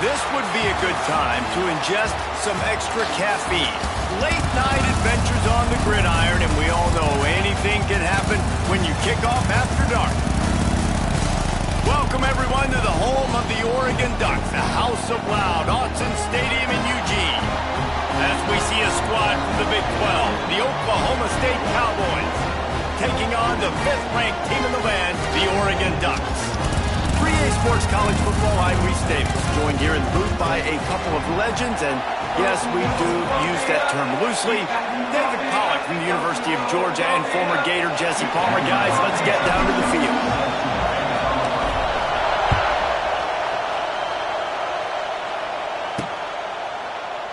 This would be a good time to ingest some extra caffeine. Late night adventures on the gridiron, and we all know anything can happen when you kick off after dark. Welcome everyone to the home of the Oregon Ducks, the House of Loud, Autzen Stadium in Eugene. As we see a squad from the Big 12, the Oklahoma State Cowboys, taking on the 5th-ranked team in the land, the Oregon Ducks. 3A Sports College Football, I'm Reese Davis, joined here in the booth by a couple of legends, and yes, we do use that term loosely. David Pollack from the University of Georgia and former Gator Jesse Palmer. Guys, let's get down to the field.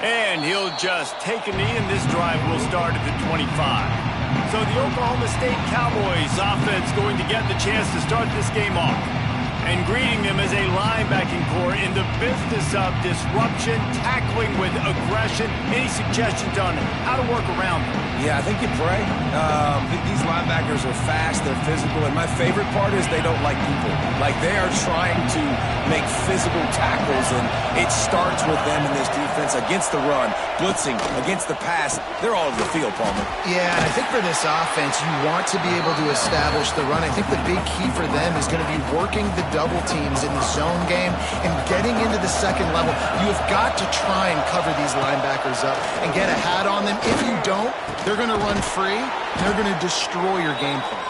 And he'll just take a knee, and this drive will start at the 25. So the Oklahoma State Cowboys offense going to get the chance to start this game off. And greeting them as a linebacking core in the business of disruption, tackling with aggression. Any suggestions on how to work around them? Yeah, I think you pray. These linebackers are fast, they're physical, and my favorite part is they don't like people. Like, they are trying to make physical tackles, and it starts with them in this defense against the run, blitzing, against the pass. They're all over the field, Palmer. Yeah, and I think for this offense, you want to be able to establish the run. I think the big key for them is going to be working the double teams in the zone game and getting into the second level. You have got to try and cover these linebackers up and get a hat on them. If you don't, they're going to run free, and they're going to destroy your game plan.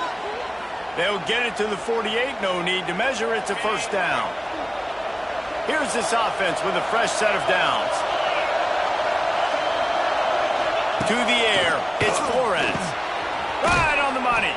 They'll get it to the 48, no need to measure, it's a first down. Here's this offense with a fresh set of downs. To the air, it's Flores. Right on the money.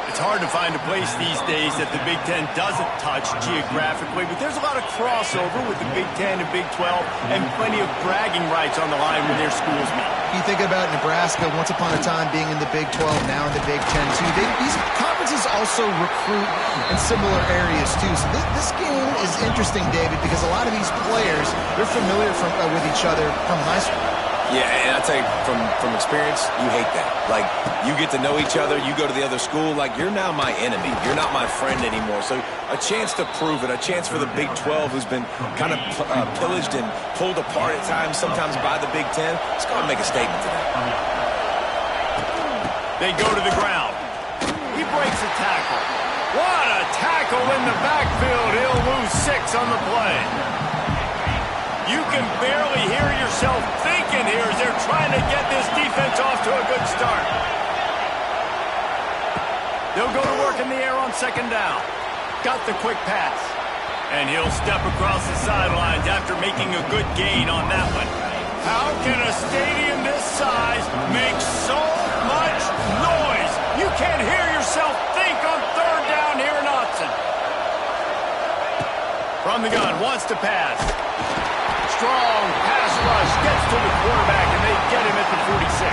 It's hard to find a place these days that the Big Ten doesn't touch geographically, but there's a lot of crossover with the Big Ten and Big 12 and plenty of bragging rights on the line when their schools meet. You think about Nebraska once upon a time being in the Big 12, now in the Big 10 too. These conferences also recruit in similar areas too. So this game is interesting, David, because a lot of these players, they're familiar with each other from high school. Yeah, and I tell you, from experience, you hate that. Like, you get to know each other, you go to the other school, like, you're now my enemy. You're not my friend anymore. So a chance to prove it, a chance for the Big 12, who's been kind of pillaged and pulled apart at times, sometimes by the Big 10. Let's go and make a statement today. They go to the ground. He breaks a tackle. What a tackle in the backfield. He'll lose 6 on the play. You can barely hear yourself thinking here as they're trying to get this defense off to a good start. They'll go to work in the air on second down. Got the quick pass. And he'll step across the sidelines after making a good gain on that one. How can a stadium this size make so much noise? You can't hear yourself think on third down here in Autzen. From the gun, wants to pass. Strong pass rush, gets to the quarterback, and they get him at the 46.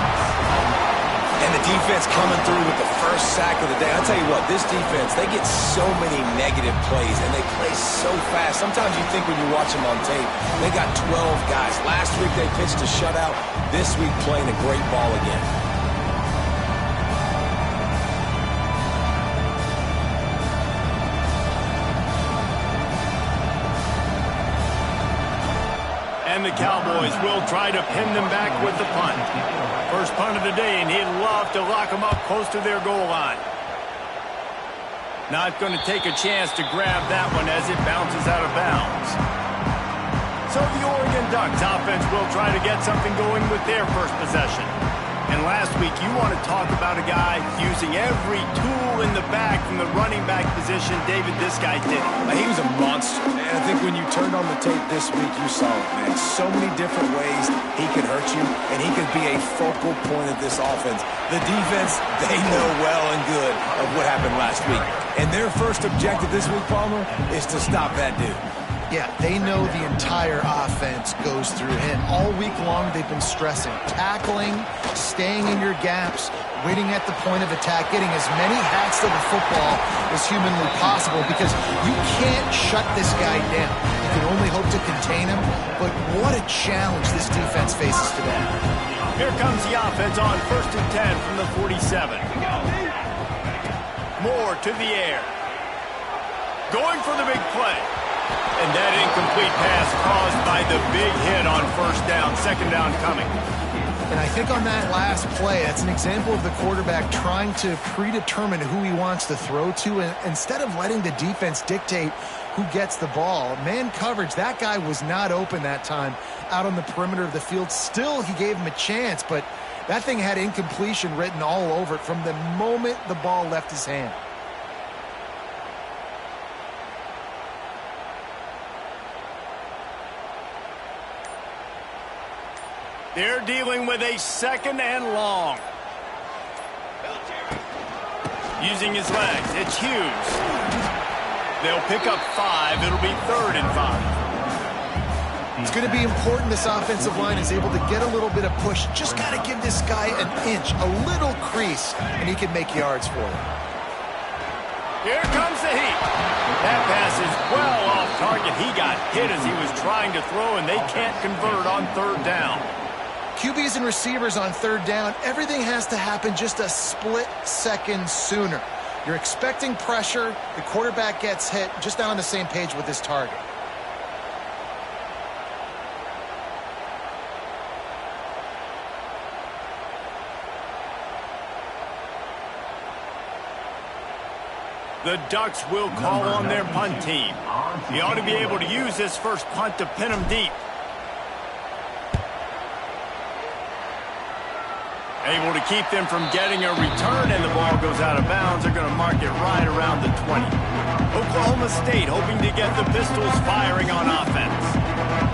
And the defense coming through with the first sack of the day. I'll tell you what, this defense, they get so many negative plays, and they play so fast. Sometimes you think when you watch them on tape, they got 12 guys. Last week they pitched a shutout. This week playing a great ball again. And the Cowboys will try to pin them back with the punt. First punt of the day, and he'd love to lock them up close to their goal line. Not going to take a chance to grab that one as it bounces out of bounds. So the Oregon Ducks offense will try to get something going with their first possession. And last week, you want to talk about a guy using every tool in the bag from the running back position. David, this guy did it. He was a monster. And I think when you turned on the tape this week, you saw it, man. So many different ways he could hurt you, and he could be a focal point of this offense. The defense, they know well and good of what happened last week. And their first objective this week, Palmer, is to stop that dude. Yeah, they know the entire offense goes through him. All week long, they've been stressing tackling, staying in your gaps, waiting at the point of attack, getting as many hats to the football as humanly possible, because you can't shut this guy down. You can only hope to contain him, but what a challenge this defense faces today. Here comes the offense on 1st and 10 from the 47. Moore to the air. Going for the big play. And that incomplete pass caused by the big hit on first down, second down coming. And I think on that last play, that's an example of the quarterback trying to predetermine who he wants to throw to, and instead of letting the defense dictate who gets the ball. Man coverage, that guy was not open that time out on the perimeter of the field. Still, he gave him a chance, but that thing had incompletion written all over it from the moment the ball left his hand. They're dealing with a second and long. Using his legs, it's Hughes. They'll pick up 5. It'll be 3rd and 5. It's going to be important this offensive line is able to get a little bit of push. Just got to give this guy an inch, a little crease, and he can make yards for him. Here comes the heat. That pass is well off target. He got hit as he was trying to throw, and they can't convert on 3rd down. QBs and receivers on 3rd down, everything has to happen just a split second sooner. You're expecting pressure, the quarterback gets hit, just not on the same page with his target. The Ducks will call on their punt team. He ought to be able to use this first punt to pin him deep. Able to keep them from getting a return, and the ball goes out of bounds. They're going to mark it right around the 20. Oklahoma State hoping to get the Pistols firing on offense.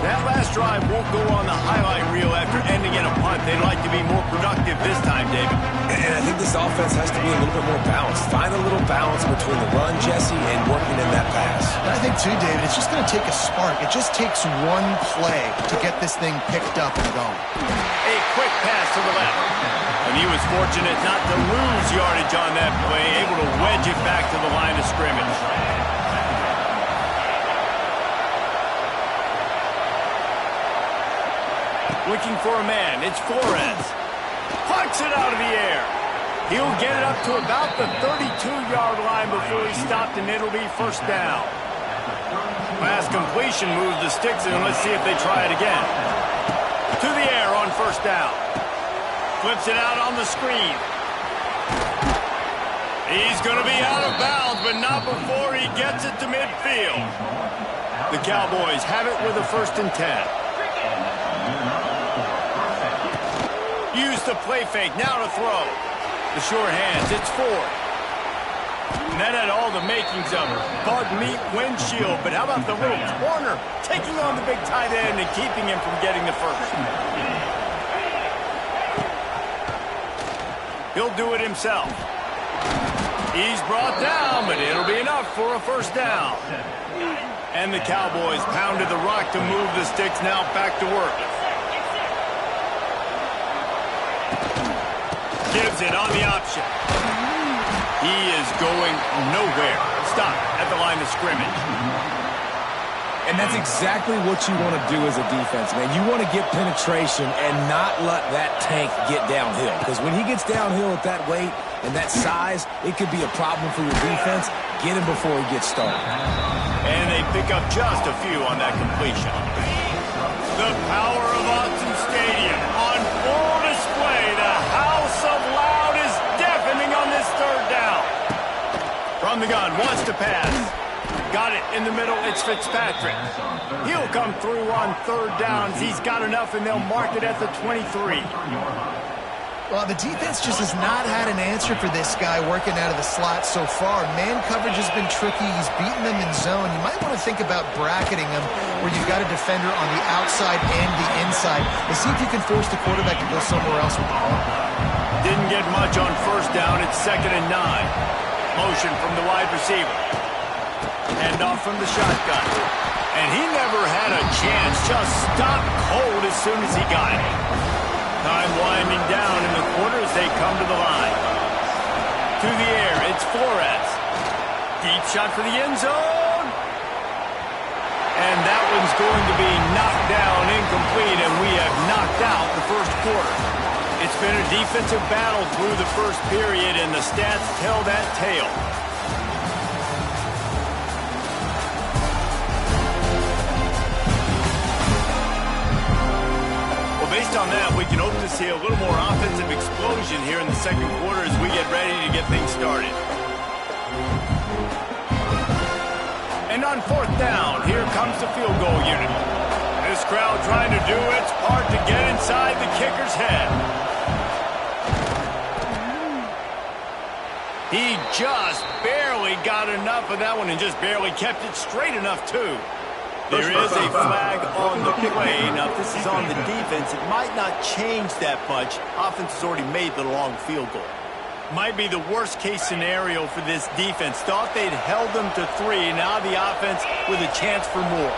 That last drive won't go on the highlight reel after ending in a punt. They'd like to be more productive this time, David. And I think this this offense has to be a little bit more balanced. Find a little balance between the run, Jesse, and working in that pass. I think, too, David, it's just going to take a spark. It just takes one play to get this thing picked up and going. A quick pass to the left. And he was fortunate not to lose yardage on that play, able to wedge it back to the line of scrimmage. Looking for a man. It's Flores. Plucks it out of the air. He'll get it up to about the 32-yard line before he's stopped, and it'll be first down. Pass completion moves the sticks, and let's see if they try it again. To the air on first down. Flips it out on the screen. He's going to be out of bounds, but not before he gets it to midfield. The Cowboys have it with a 1st and 10. Use the play fake, now to throw. The short hands, it's Ford. And that had all the makings of bug meat windshield, but how about the little corner taking on the big tight end and keeping him from getting the first? He'll do it himself. He's brought down, but it'll be enough for a first down. And the Cowboys pounded the rock to move the sticks, now back to work. Gives it on the option. He is going nowhere. Stop at the line of scrimmage. And that's exactly what you want to do as a defense, man. You want to get penetration and not let that tank get downhill. Because when he gets downhill at that weight and that size, it could be a problem for your defense. Get him before he gets started. And they pick up just a few on that completion. The power of Autzen Stadium on full display. The house of loud is deafening on this 3rd down. From the gun, wants to pass. Got it in the middle, it's Fitzpatrick. He'll come through on 3rd downs. He's got enough, and they'll mark it at the 23. Well, the defense just has not had an answer for this guy working out of the slot so far. Man coverage has been tricky. He's beaten them in zone. You might want to think about bracketing him where you've got a defender on the outside and the inside and see if you can force the quarterback to go somewhere else with the ball. Didn't get much on 1st down. It's 2nd and 9. Motion from the wide receiver. Hand off from the shotgun. And he never had a chance. Just stopped cold as soon as he got it. Time winding down in the quarter as they come to the line. To the air, it's Flores. Deep shot for the end zone. And that one's going to be knocked down incomplete, and we have knocked out the 1st quarter. It's been a defensive battle through the 1st period, and the stats tell that tale. Based on that, we can hope to see a little more offensive explosion here in the 2nd quarter as we get ready to get things started. And on 4th down, here comes the field goal unit. This crowd trying to do its part to get inside the kicker's head. He just barely got enough of that one and just barely kept it straight enough, too. There is a flag on the play. Now, if this is on the defense, it might not change that much. Offense has already made the long field goal. Might be the worst-case scenario for this defense. Thought they'd held them to 3. Now the offense with a chance for more.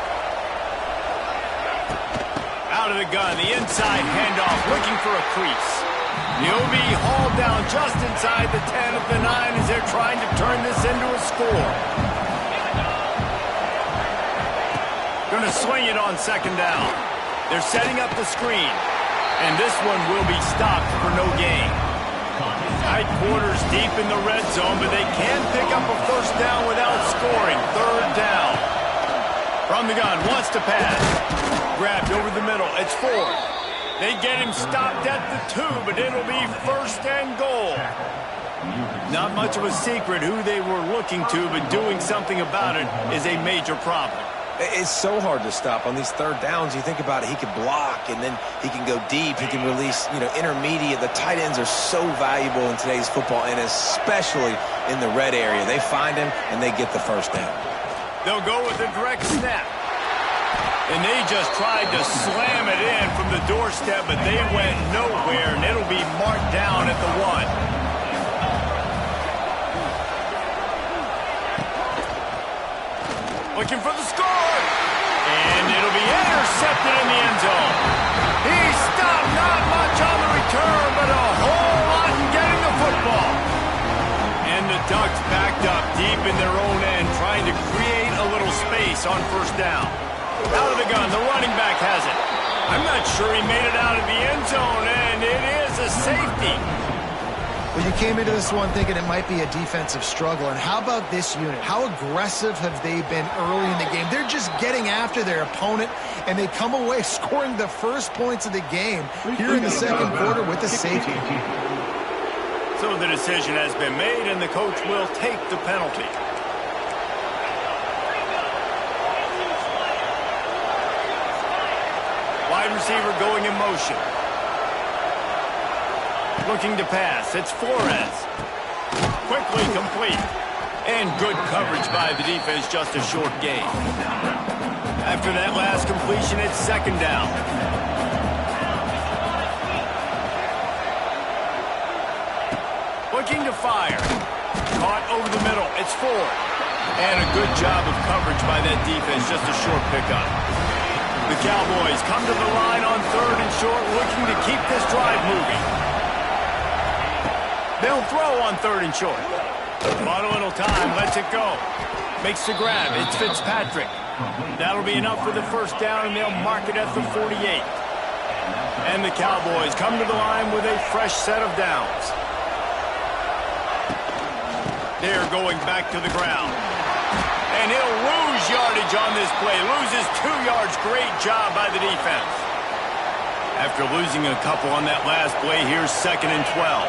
Out of the gun, the inside handoff, looking for a crease. He'll be hauled down just inside the 10 of the 9 as they're trying to turn this into a score. Going to swing it on 2nd down. They're setting up the screen. And this one will be stopped for no gain. Tight quarters deep in the red zone, but they can pick up a 1st down without scoring. 3rd down. From the gun, wants to pass. Grabbed over the middle. It's Ford. They get him stopped at the 2, but it'll be 1st and goal. Not much of a secret who they were looking to, but doing something about it is a major problem. It's so hard to stop on these 3rd downs. You think about it, he can block, and then he can go deep. He can release, intermediate. The tight ends are so valuable in today's football, and especially in the red area. They find him, and they get the 1st down. They'll go with a direct snap. And they just tried to slam it in from the doorstep, but they went nowhere, and it'll be marked down at the 1. Looking for the score. And it'll be intercepted in the end zone. He stopped, not much on the return, but a whole lot in getting the football. And the Ducks backed up deep in their own end, trying to create a little space on first down. Out of the gun, the running back has it. I'm not sure he made it out of the end zone, and it is a safety. Well, you came into this one thinking it might be a defensive struggle, and how about this unit? How aggressive have they been early in the game? They're just getting after their opponent, and they come away scoring the first points of the game here in the second quarter with a safety. So the decision has been made, and the coach will take the penalty. Wide receiver going in motion. Looking to pass. It's Flores. Quickly complete. And good coverage by the defense, just a short gain. After that last completion, it's second down. Looking to fire. Caught over the middle. It's Ford. And a good job of coverage by that defense, just a short pickup. The Cowboys come to the line on third and short, looking to keep this drive moving. They'll throw on third and short. Bought a little time, lets it go. Makes the grab, it's Fitzpatrick. That'll be enough for the first down, and they'll mark it at the 48. And the Cowboys come to the line with a fresh set of downs. They're going back to the ground. And he'll lose yardage on this play. Loses 2 yards. Great job by the defense. After losing a couple on that last play, here's second and 12.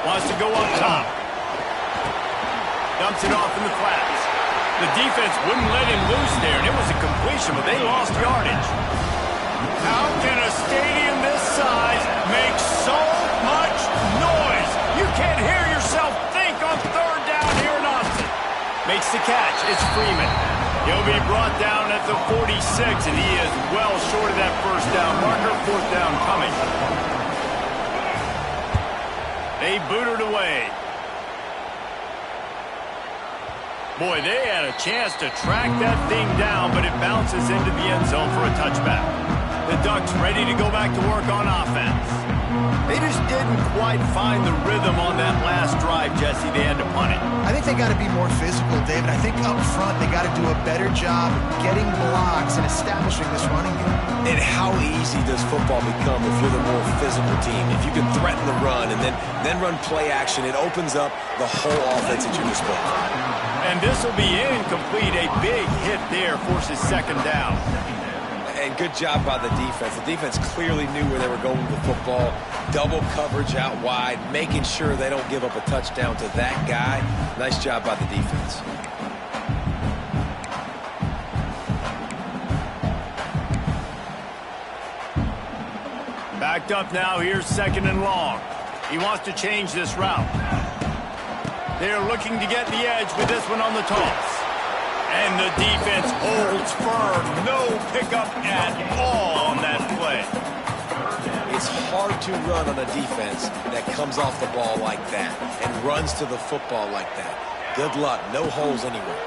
Wants to go up top. Dumps it off in the flats. The defense wouldn't let him loose there, and it was a completion, but they lost yardage. How can a stadium this size make so much noise? You can't hear yourself think on third down here in Austin. Makes the catch. It's Freeman. He'll be brought down at the 46, and he is well short of that first down marker. Fourth down coming. They booted away. Boy, they had a chance to track that thing down, but it bounces into the end zone for a touchback. The Ducks ready to go back to work on offense. They just didn't quite find the rhythm on that last drive, Jesse. They had to punt it. I think they got to be more physical, David. I think up front they got to do a better job getting blocks and establishing this running game. And how easy does football become if you're the more physical team? If you can threaten the run and then run play action, it opens up the whole offense at your disposal. And this will be incomplete. A big hit there forces second down. And good job by the defense. The defense clearly knew where they were going with the football. Double coverage out wide, making sure they don't give up a touchdown to that guy. Nice job by the defense. Backed up now, here's second and long. He wants to change this route. They're looking to get the edge with this one on the toss. And the defense holds firm. No pickup at all on that play. It's hard to run on a defense that comes off the ball like that and runs to the football like that. Good luck. No holes anywhere.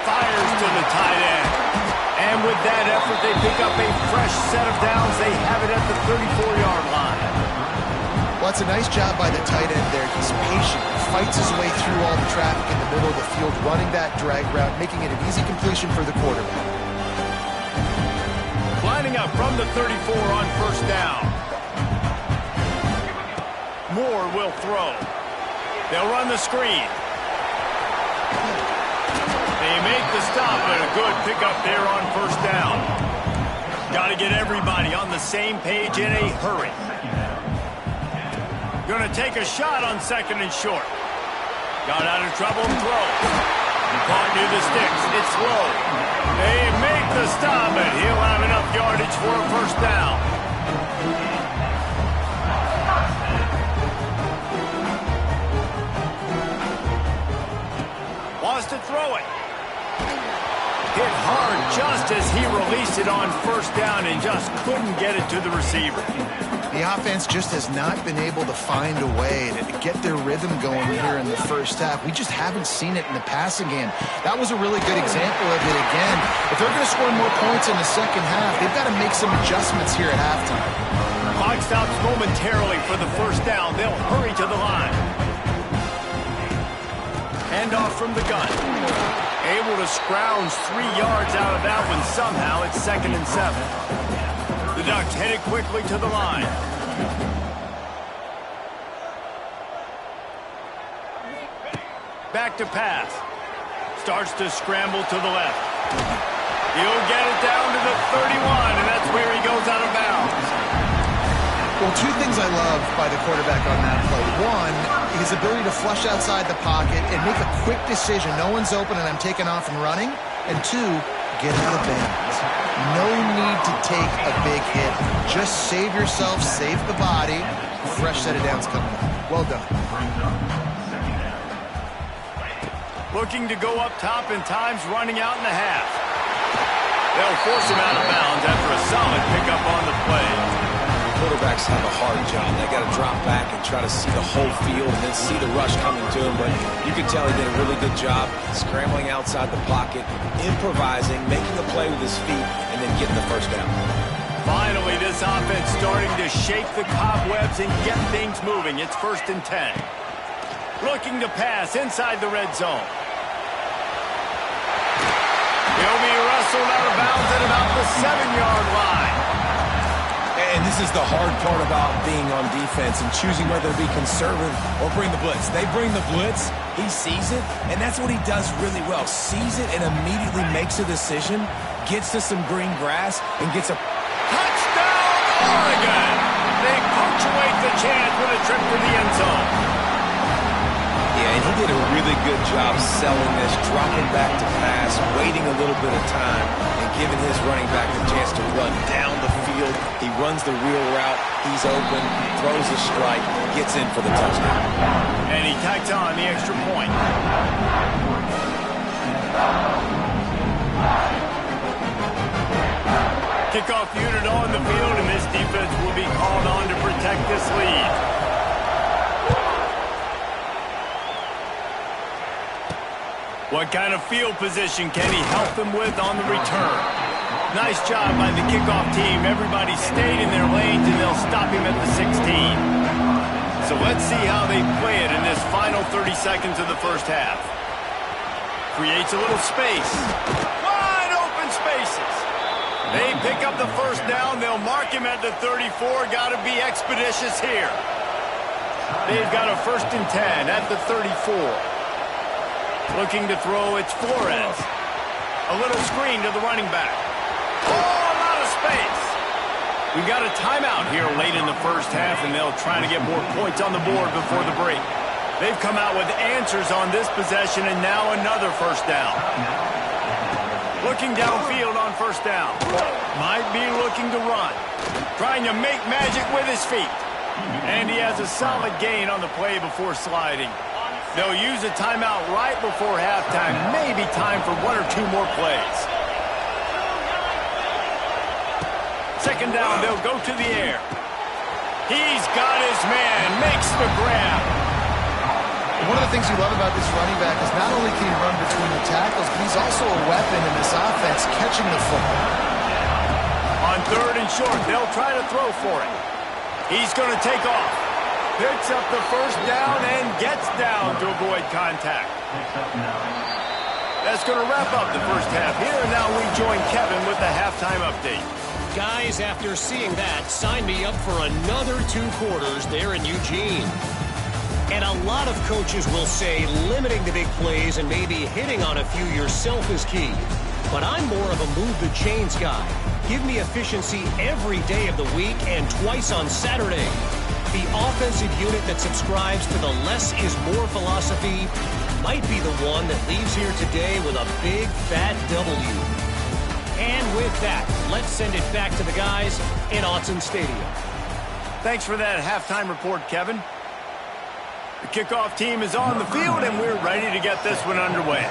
Fires to the tight end. And with that effort, they pick up a fresh set of downs. They have it at the 34-yard line. Well, it's a nice job by the tight end there. He's patient. He fights his way through all the traffic in the middle of the field, running that drag route, making it an easy completion for the quarterback. Lining up from the 34 on first down. Moore will throw. They'll run the screen. They make the stop, and a good pickup there on first down. Got to get everybody on the same page in a hurry. Going to take a shot on second and short. Got out of trouble and throws. Caught near the sticks. It's low. They make the stop, and he'll have enough yardage for a first down. Wants to throw it. Hit hard just as he released it on first down and just couldn't get it to the receiver. The offense just has not been able to find a way to get their rhythm going here in the first half. We just haven't seen it in the passing game. That was a really good example of it again. If they're going to score more points in the second half, they've got to make some adjustments here at halftime. Clock stops momentarily for the first down. They'll hurry to the line. Handoff from the gun. Able to scrounge 3 yards out of that one somehow. It's 2nd and 7. The Ducks headed quickly to the line. Back to pass. Starts to scramble to the left. He'll get it down to the 31, and that's where he goes out of bounds. Well, 2 things I love by the quarterback on that play. 1, his ability to flush outside the pocket and make a quick decision. No one's open and I'm taking off and running. And 2, get out of bounds. No need to take a big hit. Just save yourself, save the body. Fresh set of downs coming up. Well done. Looking to go up top and time's running out in the half. They'll force him out of bounds after a solid pickup on the play. Quarterbacks have a hard job. They got to drop back and try to see the whole field and then see the rush coming to him. But you can tell he did a really good job scrambling outside the pocket, improvising, making a play with his feet, and then getting the first down. Finally, this offense starting to shake the cobwebs and get things moving. It's 1st and 10. Looking to pass inside the red zone. He'll be wrestled out of bounds at about the 7-yard line. And this is the hard part about being on defense and choosing whether to be conservative or bring the blitz. They bring the blitz, he sees it, and that's what he does really well. Sees it and immediately makes a decision, gets to some green grass, and gets a touchdown, Oregon! They punctuate the chance with a trip to the end zone. Yeah, and he did a really good job selling this, dropping back to pass, waiting a little bit of time, and giving his running back a chance to run down the field. He runs the wheel route, he's open, throws a strike, gets in for the touchdown. And he tacks on the extra point. Kickoff unit on the field, and this defense will be called on to protect this lead. What kind of field position can he help them with on the return? Nice job by the kickoff team. Everybody stayed in their lanes, and they'll stop him at the 16. So let's see how they play it in this final 30 seconds of the first half. Creates a little space. Wide open spaces. They pick up the first down. They'll mark him at the 34. Got to be expeditious here. They've got a 1st and 10 at the 34. Looking to throw, it's Flores. A little screen to the running back. Oh, a lot of space. We've got a timeout here late in the first half, and they'll try to get more points on the board before the break. They've come out with answers on this possession, and now another first down. Looking downfield on first down. Might be looking to run. Trying to make magic with his feet. And he has a solid gain on the play before sliding. They'll use a timeout right before halftime. Maybe time for 1 or 2 more plays. Second down, they'll go to the air. He's got his man, makes the grab. One of the things you love about this running back is not only can he run between the tackles, but he's also a weapon in this offense, catching the football. On 3rd and short, they'll try to throw for it. He's going to take off. Picks up the first down and gets down to avoid contact. That's going to wrap up the first half here. And now we join Kevin with the halftime update. Guys, after seeing that, sign me up for another 2 quarters there in Eugene. And a lot of coaches will say limiting the big plays and maybe hitting on a few yourself is key. But I'm more of a move the chains guy. Give me efficiency every day of the week and twice on Saturday. The offensive unit that subscribes to the less is more philosophy might be the one that leaves here today with a big fat W. And with that, let's send it back to the guys in Autzen Stadium. Thanks for that halftime report, Kevin. The kickoff team is on the field, and we're ready to get this one underway.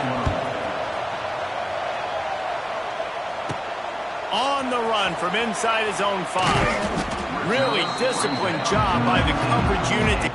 On the run from inside his own 5. Really disciplined job by the coverage unit.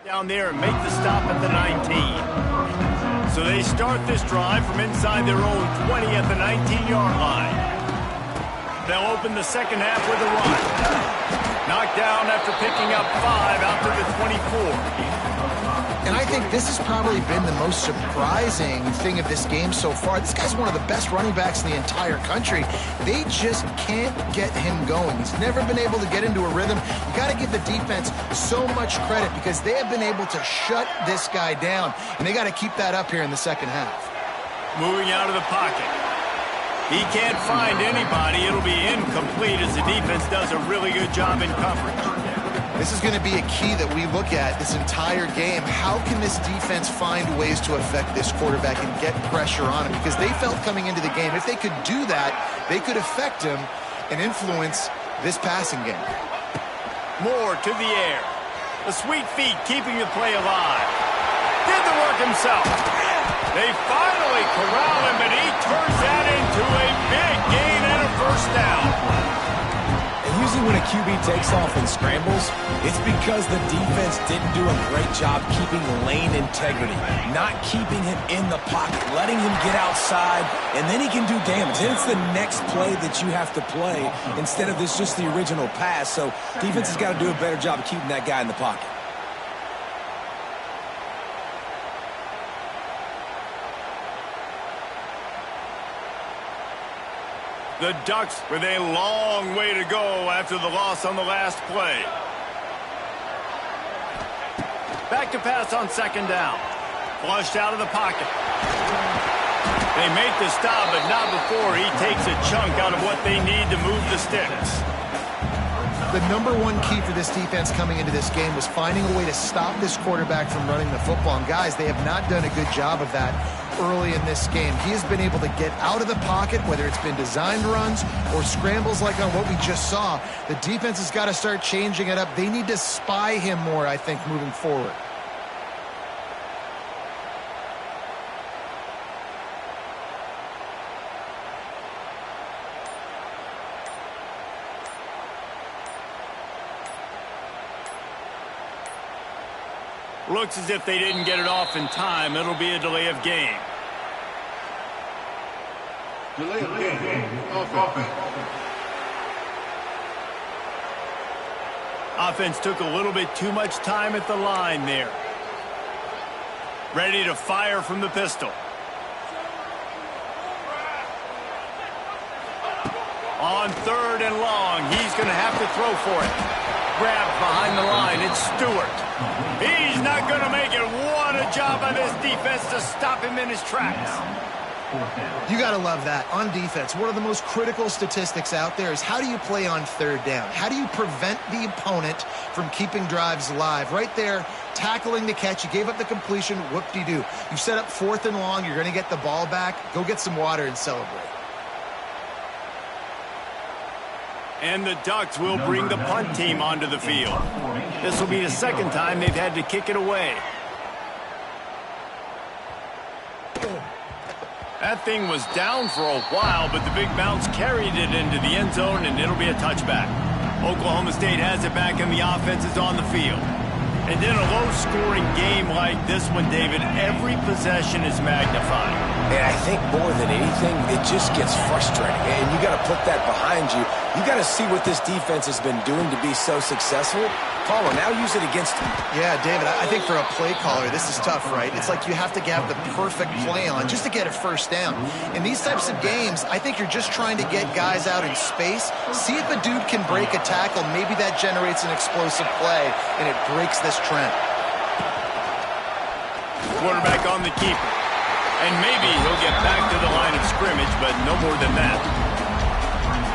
Down there and make the stop at the 19. So they start this drive from inside their own 20 at the 19-yard line. They'll open the second half with a run. Knocked down after picking up 5 out to the 24. And I think this has probably been the most surprising thing of this game so far. This guy's one of the best running backs in the entire country. They just can't get him going. He's never been able to get into a rhythm. You got to give the defense so much credit because they have been able to shut this guy down. And they got to keep that up here in the second half. Moving out of the pocket. He can't find anybody. It'll be incomplete as the defense does a really good job in coverage. This is going to be a key that we look at this entire game. How can this defense find ways to affect this quarterback and get pressure on him? Because they felt coming into the game, if they could do that, they could affect him and influence this passing game. Moore to the air. The sweet feet keeping the play alive. Did the work himself. They finally corral him, and he turns that into a big gain and a first down. Usually when a QB takes off and scrambles, it's because the defense didn't do a great job keeping lane integrity, not keeping him in the pocket, letting him get outside, and then he can do damage. Then it's the next play that you have to play instead of this just the original pass. So defense has got to do a better job of keeping that guy in the pocket. The Ducks with a long way to go after the loss on the last play. Back to pass on second down. Flushed out of the pocket. They make the stop, but not before he takes a chunk out of what they need to move the sticks. The number one key for this defense coming into this game was finding a way to stop this quarterback from running the football. And guys, they have not done a good job of that early in this game. He has been able to get out of the pocket, whether it's been designed runs or scrambles like on what we just saw. The defense has got to start changing it up. They need to spy him more, I think, moving forward. Looks as if they didn't get it off in time. It'll be a delay of game. Delay of game. Offense. Offense took a little bit too much time at the line there. Ready to fire from the pistol. On third and long, he's going to have to throw for it. Grabbed behind the line, it's Stewart. He's not going to make it. What a job by this defense to stop him in his tracks. You got to love that. On defense, one of the most critical statistics out there is how do you play on third down? How do you prevent the opponent from keeping drives alive? Right there, tackling the catch. You gave up the completion. Whoop-de-doo. You set up fourth and long. You're going to get the ball back. Go get some water and celebrate. And the Ducks will bring the punt team onto the field. This will be the second time they've had to kick it away. That thing was down for a while, but the big bounce carried it into the end zone, and it'll be a touchback. Oklahoma State has it back, and the offense is on the field. And in a low-scoring game like this one, David, every possession is magnified. And I think more than anything, it just gets frustrating. And you got to put that behind you. You got to see what this defense has been doing to be so successful. Caller, now use it against him. Yeah, David, I think for a play caller, this is tough, right? It's like you have to have the perfect play on just to get a first down. In these types of games, I think you're just trying to get guys out in space, see if a dude can break a tackle. Maybe that generates an explosive play, and it breaks this trend. Quarterback on the keeper. And maybe he'll get back to the line of scrimmage, but no more than that.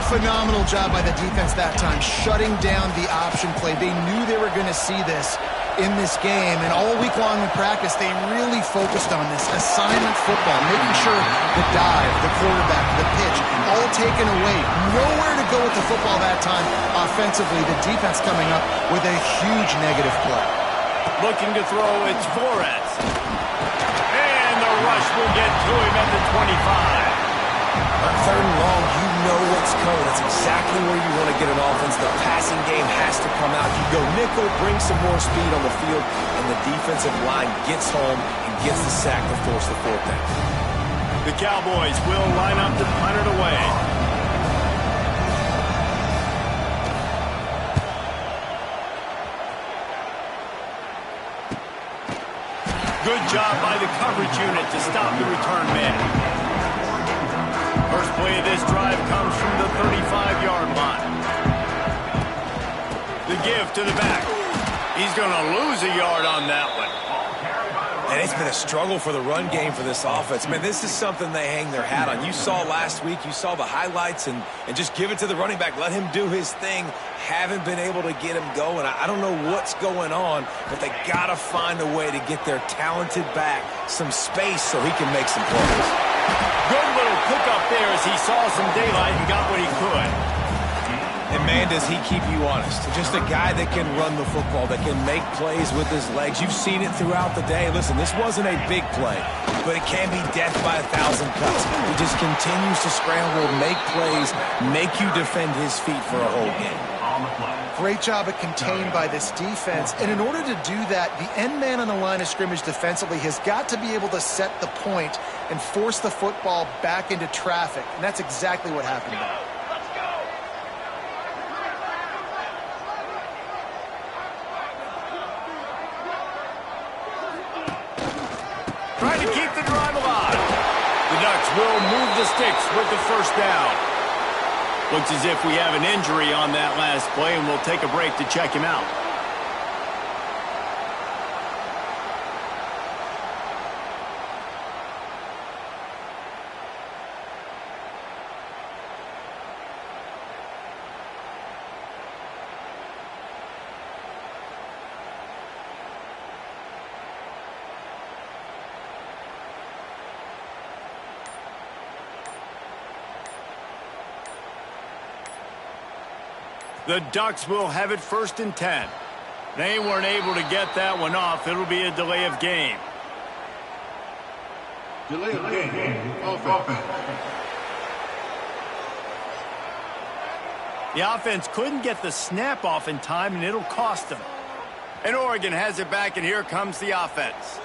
Phenomenal job by the defense that time, shutting down the option play. They knew they were going to see this in this game, and all week long in practice, they really focused on this assignment football, making sure the dive, the quarterback, the pitch, all taken away. Nowhere to go with the football that time offensively. The defense coming up with a huge negative play. Looking to throw, it's Flores. And the rush will get to him at the 25. On 3rd and long, you know what's coming. That's exactly where you want to get an offense. The passing game has to come out. You go nickel, bring some more speed on the field, and the defensive line gets home and gets the sack to force the 4th down. The Cowboys will line up to punt it away. Good job by the coverage unit to stop the return man. First play of this drive comes from the 35-yard line. The give to the back. He's going to lose a yard on that one. And it's been a struggle for the run game for this offense. Man, this is something they hang their hat on. You saw last week, you saw the highlights, and just give it to the running back. Let him do his thing. Haven't been able to get him going. I don't know what's going on, but they got to find a way to get their talented back some space so he can make some plays. Good little pickup there as he saw some daylight and got what he could. And, man, does he keep you honest. Just a guy that can run the football, that can make plays with his legs. You've seen it throughout the day. Listen, this wasn't a big play, but it can be death by 1,000 cuts. He just continues to scramble, make plays, make you defend his feet for a whole game. Great job at contained by this defense. And in order to do that, the end man on the line of scrimmage defensively has got to be able to set the point and force the football back into traffic. And that's exactly what happened there. Trying to keep the drive alive. The Ducks will move the sticks with the first down. Looks as if we have an injury on that last play, and we'll take a break to check him out. The Ducks will have it 1st and 10. They weren't able to get that one off. It'll be a delay of game. Delay of game. Offense. The offense couldn't get the snap off in time, and it'll cost them. And Oregon has it back, and here comes the offense.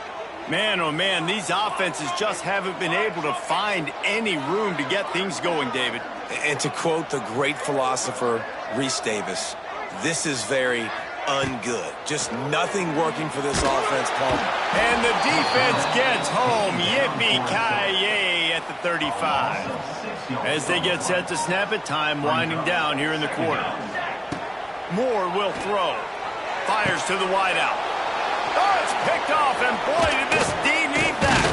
Man, oh man, these offenses just haven't been able to find any room to get things going, David. And to quote the great philosopher Reese Davis, this is very ungood. Just nothing working for this offense, Paul. And the defense gets home. Yippee-ki-yay at the 35. As they get set to snap it, time winding down here in the quarter. Moore will throw. Fires to the wideout. Oh, it's picked off, and boy, did this D need that.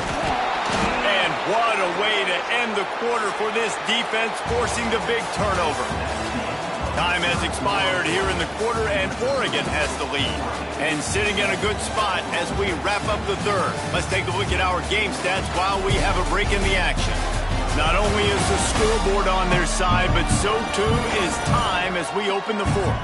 And what a way to end the quarter for this defense, forcing the big turnover. Time has expired here in the quarter, and Oregon has the lead. And sitting in a good spot as we wrap up the third. Let's take a look at our game stats while we have a break in the action. Not only is the scoreboard on their side, but so too is time as we open the fourth.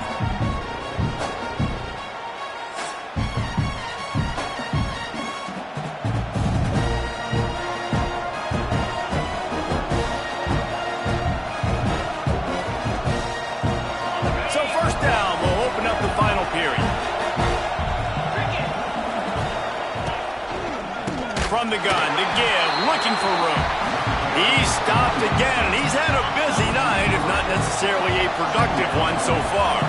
from the gun to give, looking for room. He's stopped again, and he's had a busy night, if not necessarily a productive one so far.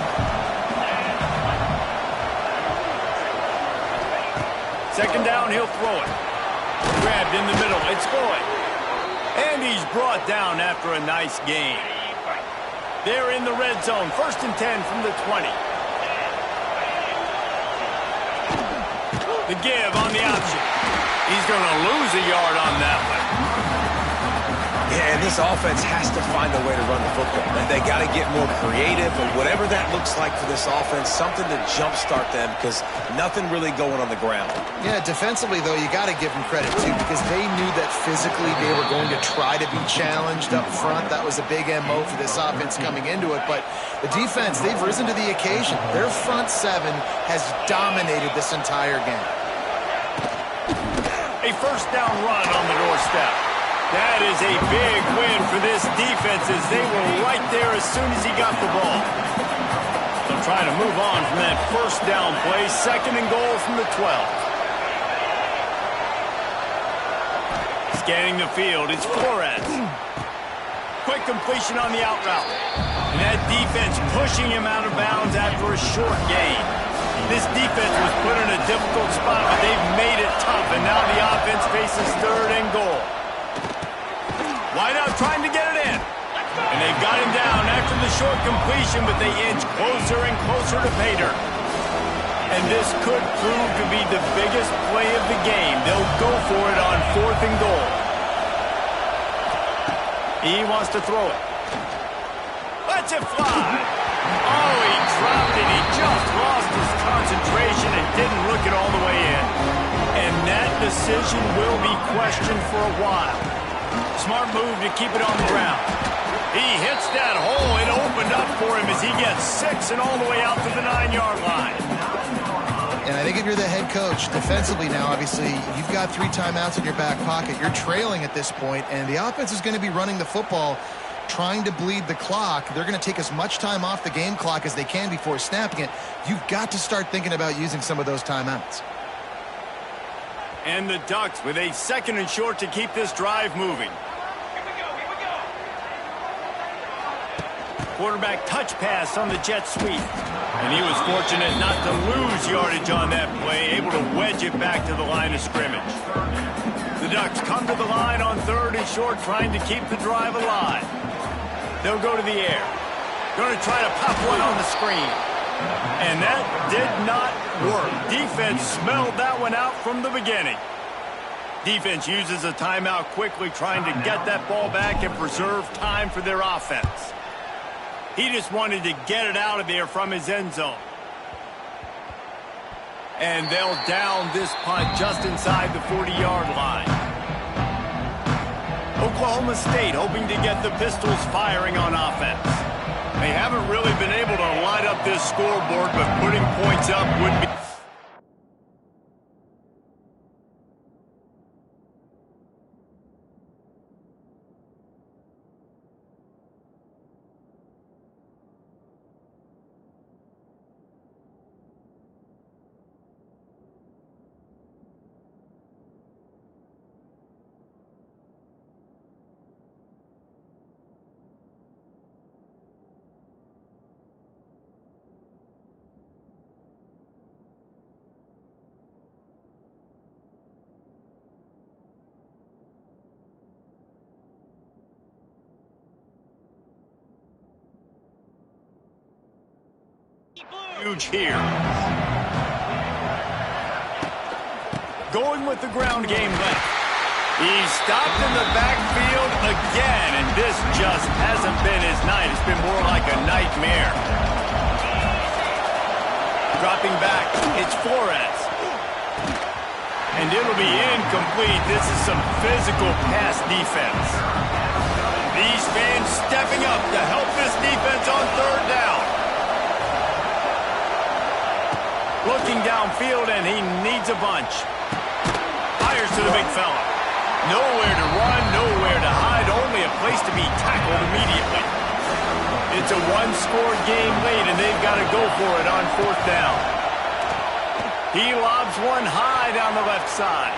Second down, he'll throw it. Grabbed in the middle, it's Floyd. And he's brought down after a nice gain. They're in the red zone, 1st and 10 from the 20. The give on the option. He's going to lose a yard on that one. Yeah, and this offense has to find a way to run the football. And they got to get more creative, and whatever that looks like for this offense, something to jumpstart them because nothing really going on the ground. Yeah, defensively, though, you got to give them credit, too, because they knew that physically they were going to try to be challenged up front. That was a big MO for this offense coming into it. But the defense, they've risen to the occasion. Their front seven has dominated this entire game. A first down run on the doorstep. That is a big win for this defense as they were right there as soon as he got the ball. They'll try to move on from that first down play. 2nd and goal from the 12. Scanning the field, it's Flores. Quick completion on the out route. And that defense pushing him out of bounds after a short gain. This defense was put in a difficult spot, but they've made it tough, and now the offense faces 3rd and goal. Wide out trying to get it in. And they've got him down after the short completion, but they inch closer and closer to pay dirt. And this could prove to be the biggest play of the game. They'll go for it on 4th and goal. He wants to throw it. Lets it fly. Oh, he dropped it. He just lost his concentration and didn't look it all the way in. And that decision will be questioned for a while. Smart move to keep it on the ground. He hits that hole. It opened up for him as he gets 6 and all the way out to the 9-yard line. And I think if you're the head coach, defensively now, obviously, you've got 3 timeouts in your back pocket. You're trailing at this point, and the offense is going to be running the football, trying to bleed the clock. They're going to take as much time off the game clock as they can before snapping it. You've got to start thinking about using some of those timeouts. And the Ducks with a 2nd and short to keep this drive moving. Quarterback touch pass on the jet sweep. And he was fortunate not to lose yardage on that play, able to wedge it back to the line of scrimmage. The Ducks come to the line on 3rd and short, trying to keep the drive alive. They'll go to the air. Going to try to pop one on the screen. And that did not work. Defense smelled that one out from the beginning. Defense uses a timeout quickly, trying to get that ball back and preserve time for their offense. He just wanted to get it out of there from his end zone. And they'll down this punt just inside the 40-yard line. Oklahoma State hoping to get the Pistols firing on offense. They haven't really been able to light up this scoreboard, but putting points up would be... Huge here. Going with the ground game left. He's stopped in the backfield again, and this just hasn't been his night. It's been more like a nightmare. Dropping back, it's Flores. And it'll be incomplete. This is some physical pass defense. These fans stepping up to help this defense on 3rd down. Looking downfield, and he needs a bunch. Fires to the big fella. Nowhere to run, nowhere to hide, only a place to be tackled immediately. It's a one-score game late, and they've got to go for it on 4th down. He lobs one high down the left side.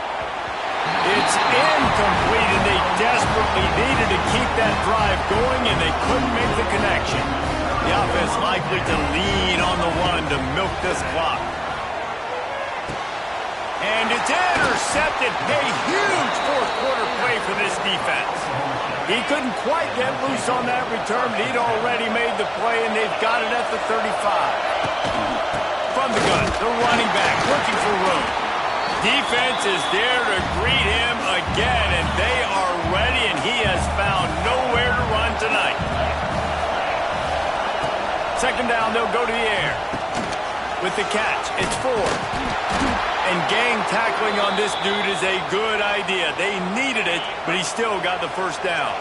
It's incomplete, and they desperately needed to keep that drive going, and they couldn't make the connection. The offense likely to lean on the run to milk this clock. And it's intercepted. A huge fourth-quarter play for this defense. He couldn't quite get loose on that return, but he'd already made the play, and they've got it at the 35. From the gun, the running back looking for room. Defense is there to greet him again, and they are ready, and he has found nowhere to run tonight. Second down, they'll go to the air. With the catch, it's Ford. And gang tackling on this dude is a good idea. They needed it, but he still got the first down.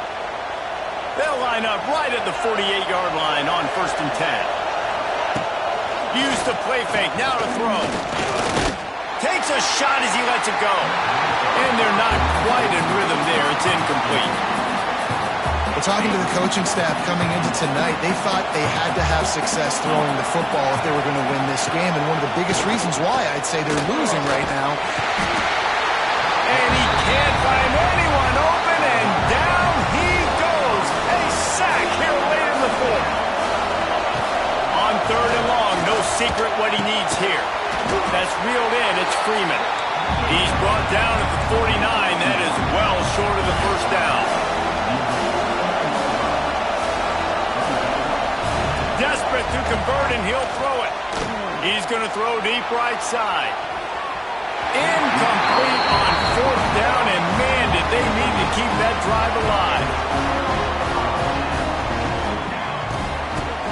They'll line up right at the 48-yard line on 1st and 10. Use the play fake, now to throw. Takes a shot as he lets it go. And they're not quite in rhythm there. It's incomplete. Well, talking to the coaching staff coming into tonight, they thought they had to have success throwing the football if they were going to win this game. And one of the biggest reasons why I'd say they're losing right now. And he can't find anyone open, and down he goes. A sack here late in the fourth. On 3rd and long, no secret what he needs here. That's reeled in. It's Freeman. He's brought down at the 49. That is well short of the first down. Desperate to convert, and he'll throw it. He's going to throw deep right side. Incomplete on 4th down, and man, did they need to keep that drive alive.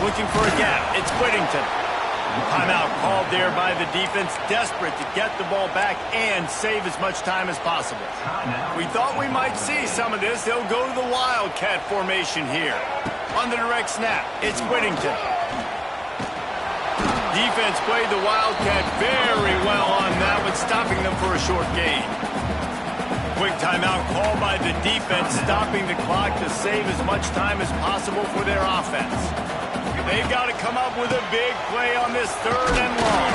Looking for a gap. It's Whittington. Timeout called there by the defense, desperate to get the ball back and save as much time as possible. We thought we might see some of this. They'll go to the Wildcat formation here. On the direct snap, it's Whittington. Defense played the Wildcat very well on that one, stopping them for a short gain. Quick timeout called by the defense, stopping the clock to save as much time as possible for their offense. They've got to come up with a big play on this 3rd and long.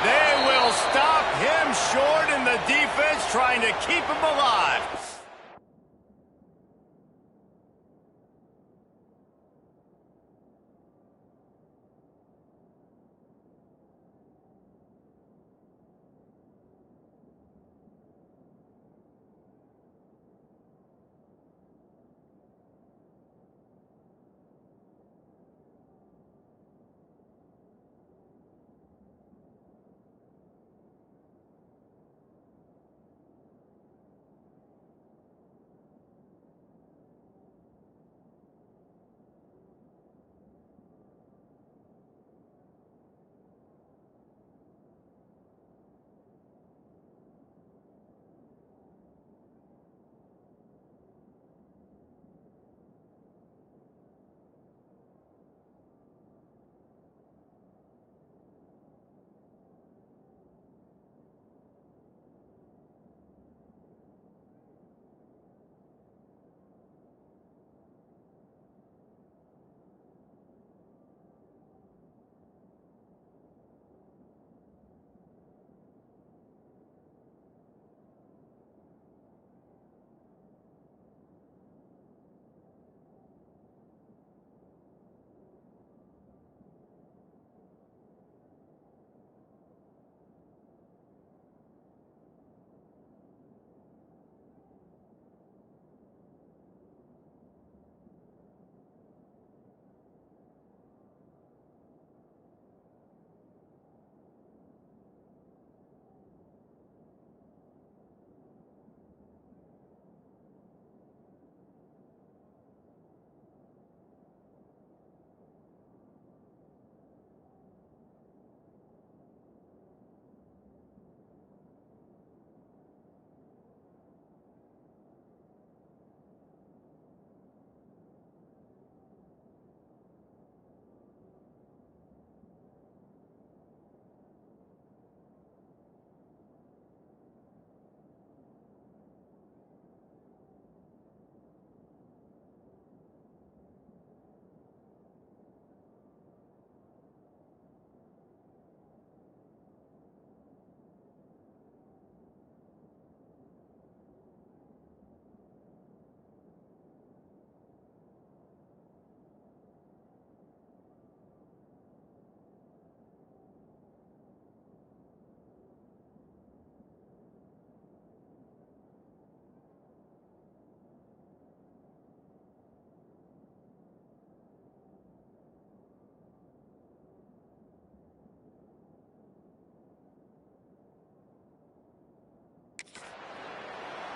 They will stop him short, and the defense trying to keep him alive.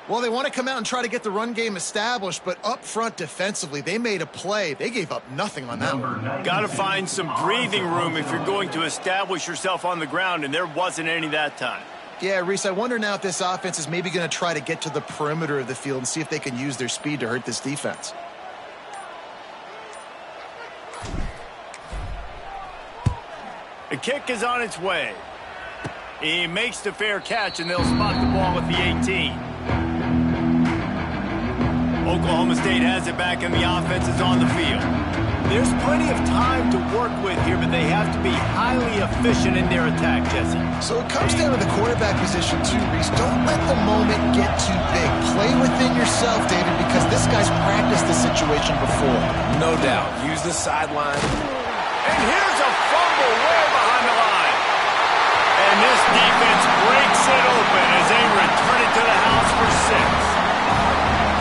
Well, they want to come out and try to get the run game established, but up front defensively, they made a play. They gave up nothing on that one. Got to find some breathing room if you're going to establish yourself on the ground, and there wasn't any that time. Yeah, Reese, I wonder now if this offense is maybe going to try to get to the perimeter of the field and see if they can use their speed to hurt this defense. The kick is on its way. He makes the fair catch, and they'll spot the ball at the 18. Oklahoma State has it back, and the offense is on the field. There's plenty of time to work with here, but they have to be highly efficient in their attack, Jesse. So it comes down to the quarterback position too, Reese. Don't let the moment get too big. Play within yourself, David, because this guy's practiced this situation before. No doubt. Use the sideline. And here's a fumble way behind the line. And this defense breaks it open as they return it to the house for 6.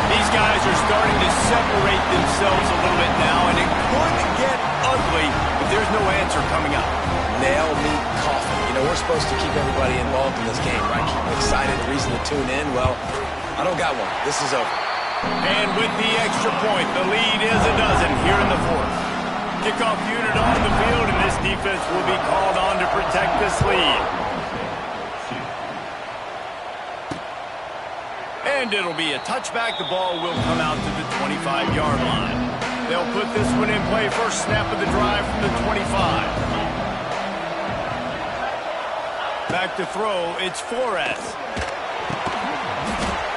These guys are starting to separate themselves a little bit now, and it could get ugly if there's no answer coming up. Nail, meat, coffee. You know, we're supposed to keep everybody involved in this game, right? Keep them excited, reason to tune in. Well, I don't got one. This is over. And with the extra point, the lead is a dozen here in the 4th. Kickoff unit on the field, and this defense will be called on to protect this lead. And it'll be a touchback. The ball will come out to the 25-yard line. They'll put this one in play. First snap of the drive from the 25. Back to throw. It's Flores.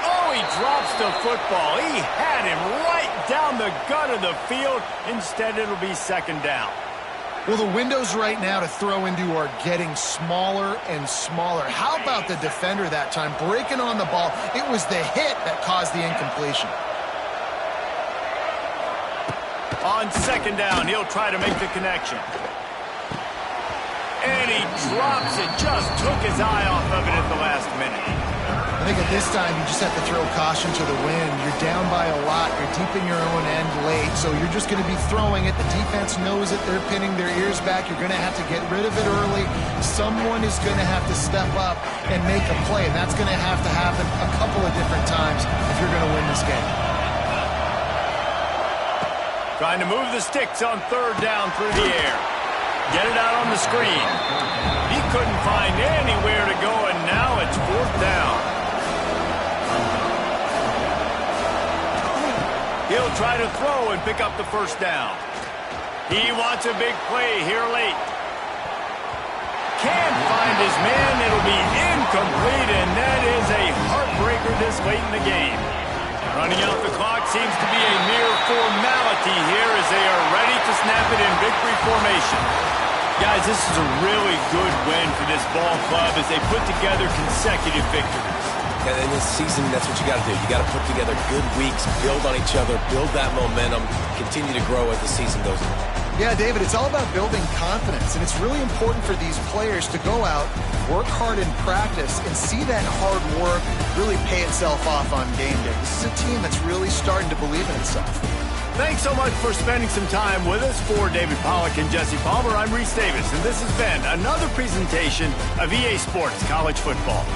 Oh, he drops the football. He had him right down the gut of the field. Instead, it'll be second down. Well, the windows right now to throw into are getting smaller and smaller. How about the defender that time breaking on the ball? It was the hit that caused the incompletion. On second down, he'll try to make the connection. And he drops it. Just took his eye off of it at the last minute. I think at this time, you just have to throw caution to the wind. You're down by a lot. You're deep in your own end late, so you're just going to be throwing it. The defense knows it. They're pinning their ears back. You're going to have to get rid of it early. Someone is going to have to step up and make a play, and that's going to have to happen a couple of different times if you're going to win this game. Trying to move the sticks on third down through the air. Get it out on the screen. He couldn't find anywhere to go, and now it's fourth down. He'll try to throw and pick up the first down. He wants a big play here late. Can't find his man. It'll be incomplete, and that is a heartbreaker this late in the game. Running out the clock seems to be a mere formality here as they are ready to snap it in victory formation. Guys, this is a really good win for this ball club as they put together consecutive victories. And in this season, that's what you got to do. You got to put together good weeks, build on each other, build that momentum, continue to grow as the season goes on. Yeah, David, it's all about building confidence, and it's really important for these players to go out, work hard in practice, and see that hard work really pay itself off on game day. This is a team that's really starting to believe in itself. Thanks so much for spending some time with us. For David Pollack and Jesse Palmer, I'm Reese Davis, and this has been another presentation of EA Sports College Football.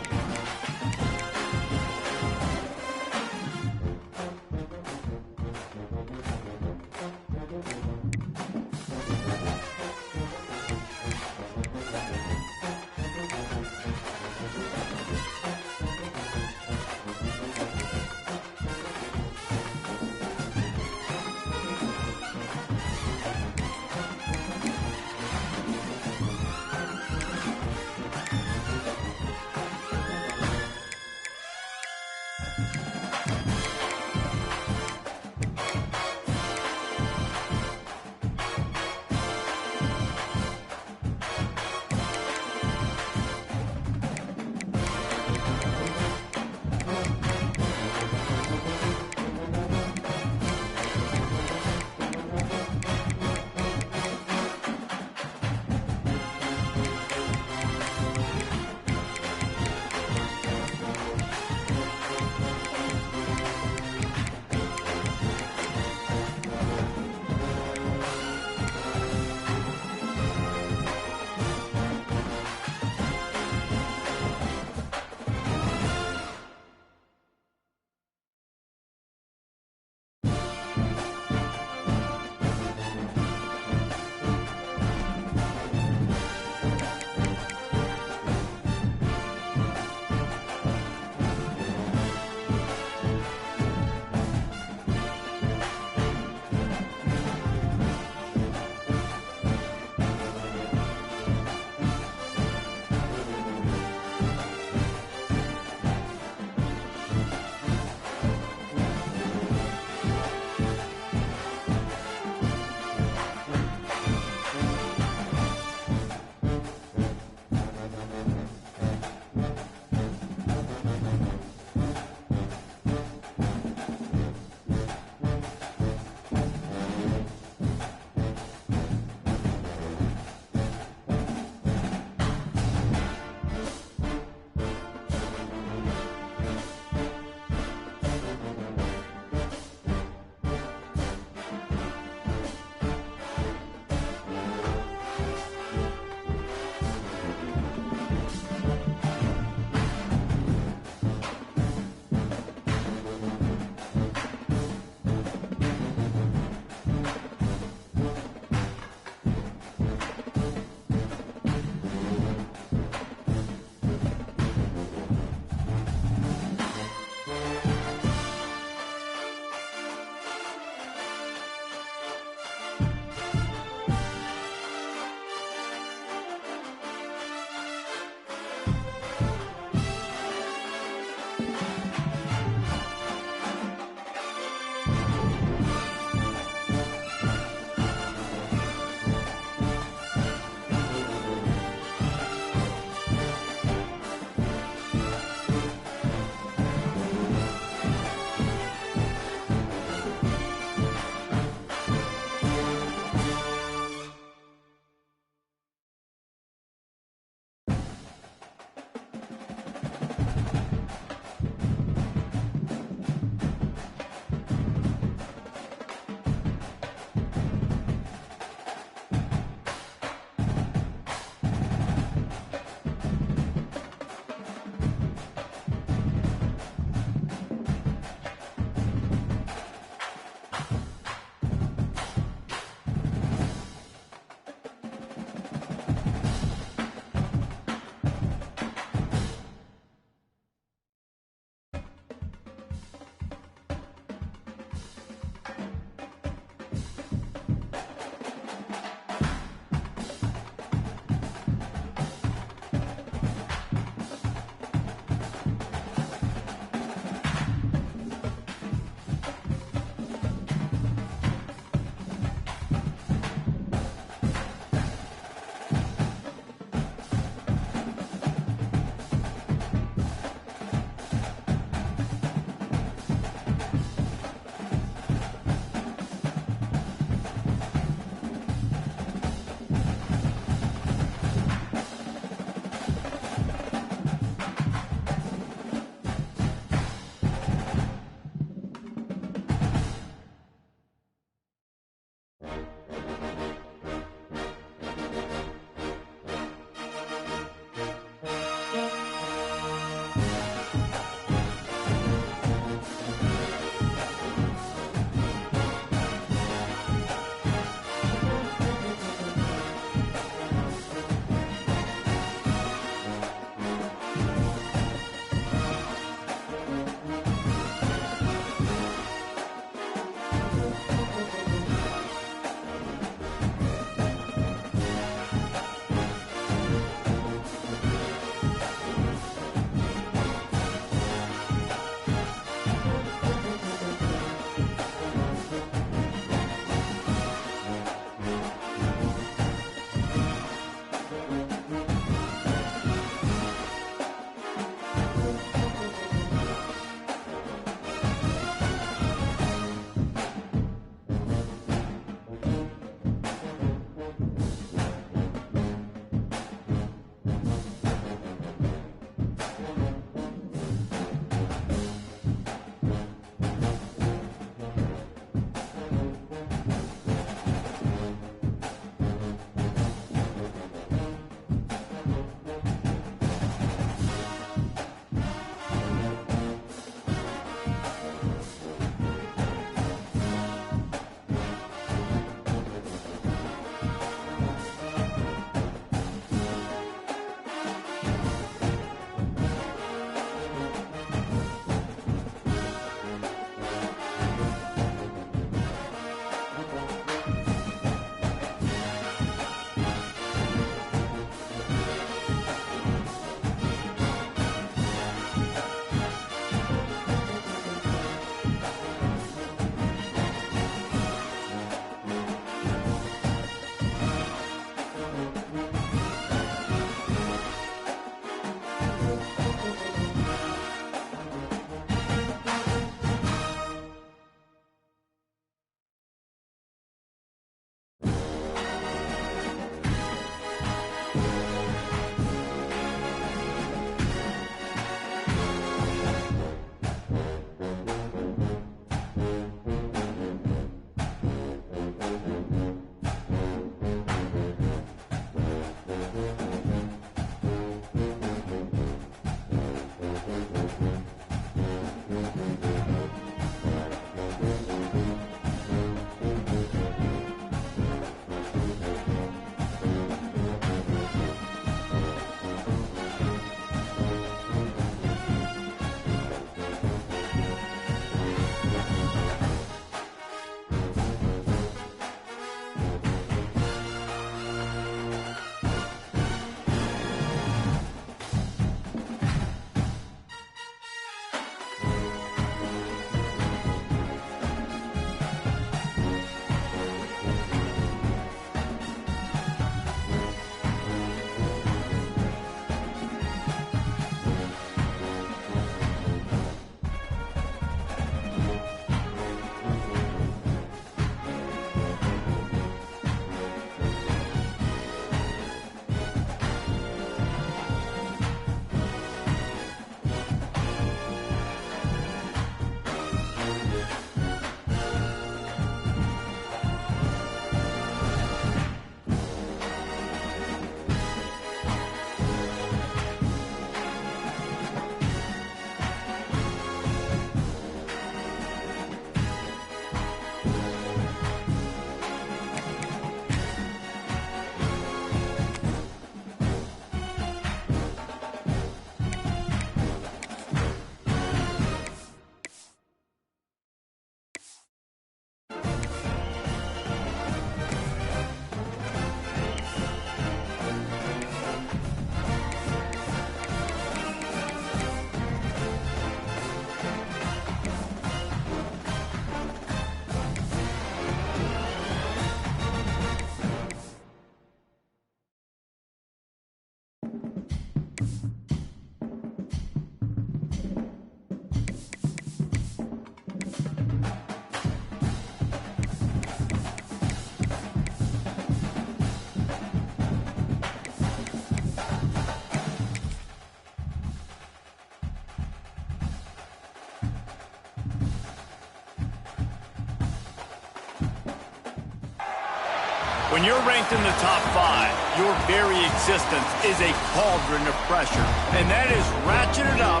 When you're ranked in the top 5, your very existence is a cauldron of pressure. And that is ratcheted up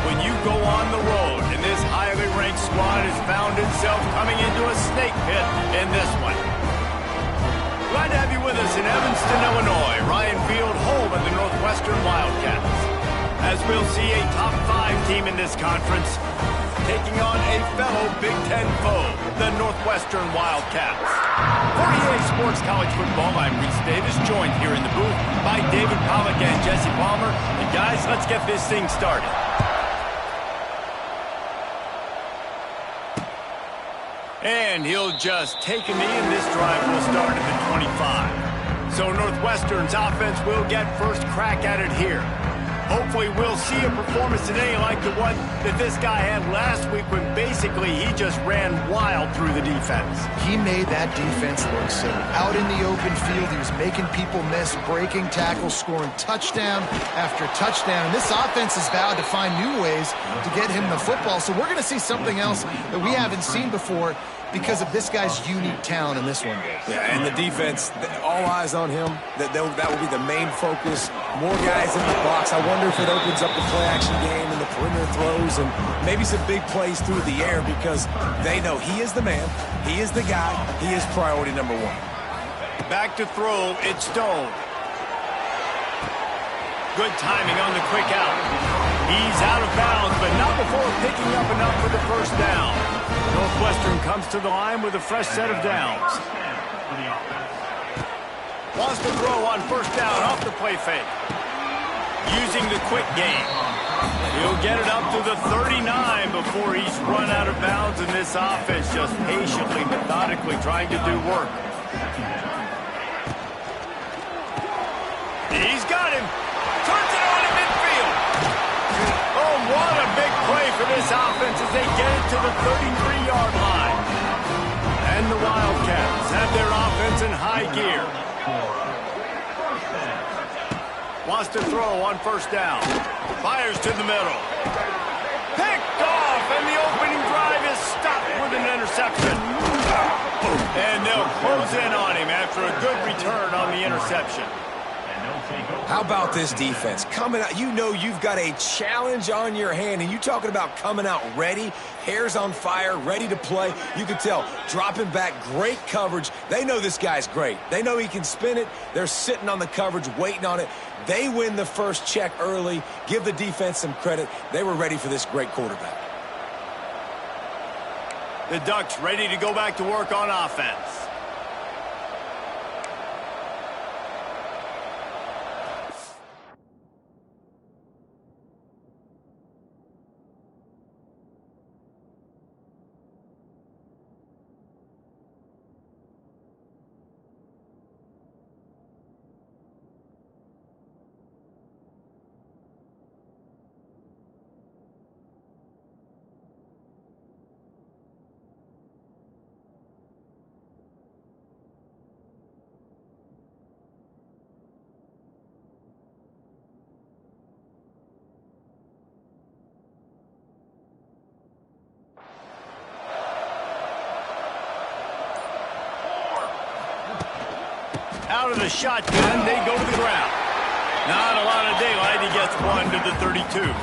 when you go on the road. And this highly ranked squad has found itself coming into a snake pit in this one. Glad to have you with us in Evanston, Illinois. Ryan Field, home of the Northwestern Wildcats. As we'll see a top 5 team in this conference taking on a fellow Big Ten foe, the Northwestern Wildcats. For EA Sports College Football, I'm Reese Davis, joined here in the booth by David Pollack and Jesse Palmer. And guys, let's get this thing started. And he'll just take a knee, and this drive will start at the 25. So Northwestern's offense will get first crack at it here. Hopefully we'll see a performance today like the one that this guy had last week when basically he just ran wild through the defense. He made that defense look silly. Out in the open field, he was making people miss, breaking tackles, scoring touchdown after touchdown. And this offense has vowed to find new ways to get him the football. So we're going to see something else that we haven't seen before because of this guy's unique talent in this one. Yeah, and the defense, all eyes on him. That will be the main focus. More guys in the box. I wonder if it opens up the play-action game and the perimeter throws and maybe some big plays through the air because they know he is the man, he is the guy, he is priority number 1. Back to throw, it's Stone. Good timing on the quick out. He's out of bounds, but not before picking up enough for the first down. Northwestern comes to the line with a fresh set of downs. Wants to throw on first down off the play fake. Using the quick game. He'll get it up to the 39 before he's run out of bounds, and this offense just patiently, methodically trying to do work. He's got him. Turns it on in midfield. Oh, what a big play for this offense as they get it to the 33-yard line. And the Wildcats have their offense in high gear. Wants to throw on first down. Fires to the middle. Picked off, and the opening drive is stopped with an interception. And they'll close in on him after a good return on the interception. How about this defense? Coming out, you know you've got a challenge on your hand, and you talking about coming out ready, hairs on fire, ready to play. You can tell, dropping back, great coverage. They know this guy's great. They know he can spin it. They're sitting on the coverage, waiting on it. They win the first check early. Give the defense some credit. They were ready for this great quarterback. The Ducks ready to go back to work on offense. Out of the shotgun, they go to the ground. Not a lot of daylight. He gets one to the 32.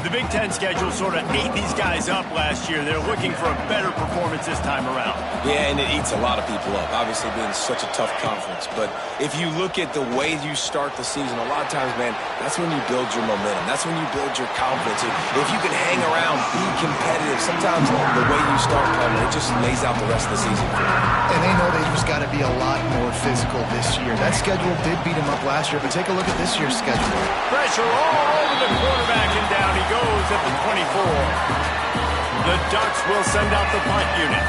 The Big Ten schedule sort of ate these guys up last year. They're looking for a better performance this time around. Yeah, and it eats a lot of people up, obviously being such a tough conference. But if you look at the way you start the season, a lot of times, man, that's when you build your momentum. That's when you build your confidence. If you can hang around, be competitive, sometimes the way you start, it just lays out the rest of the season for you. And they know they just got to be a lot more physical this year. That schedule did beat them up last year, but take a look at this year's schedule. Pressure all over the quarterback, and down he goes at the 24. The Ducks will send out the punt unit.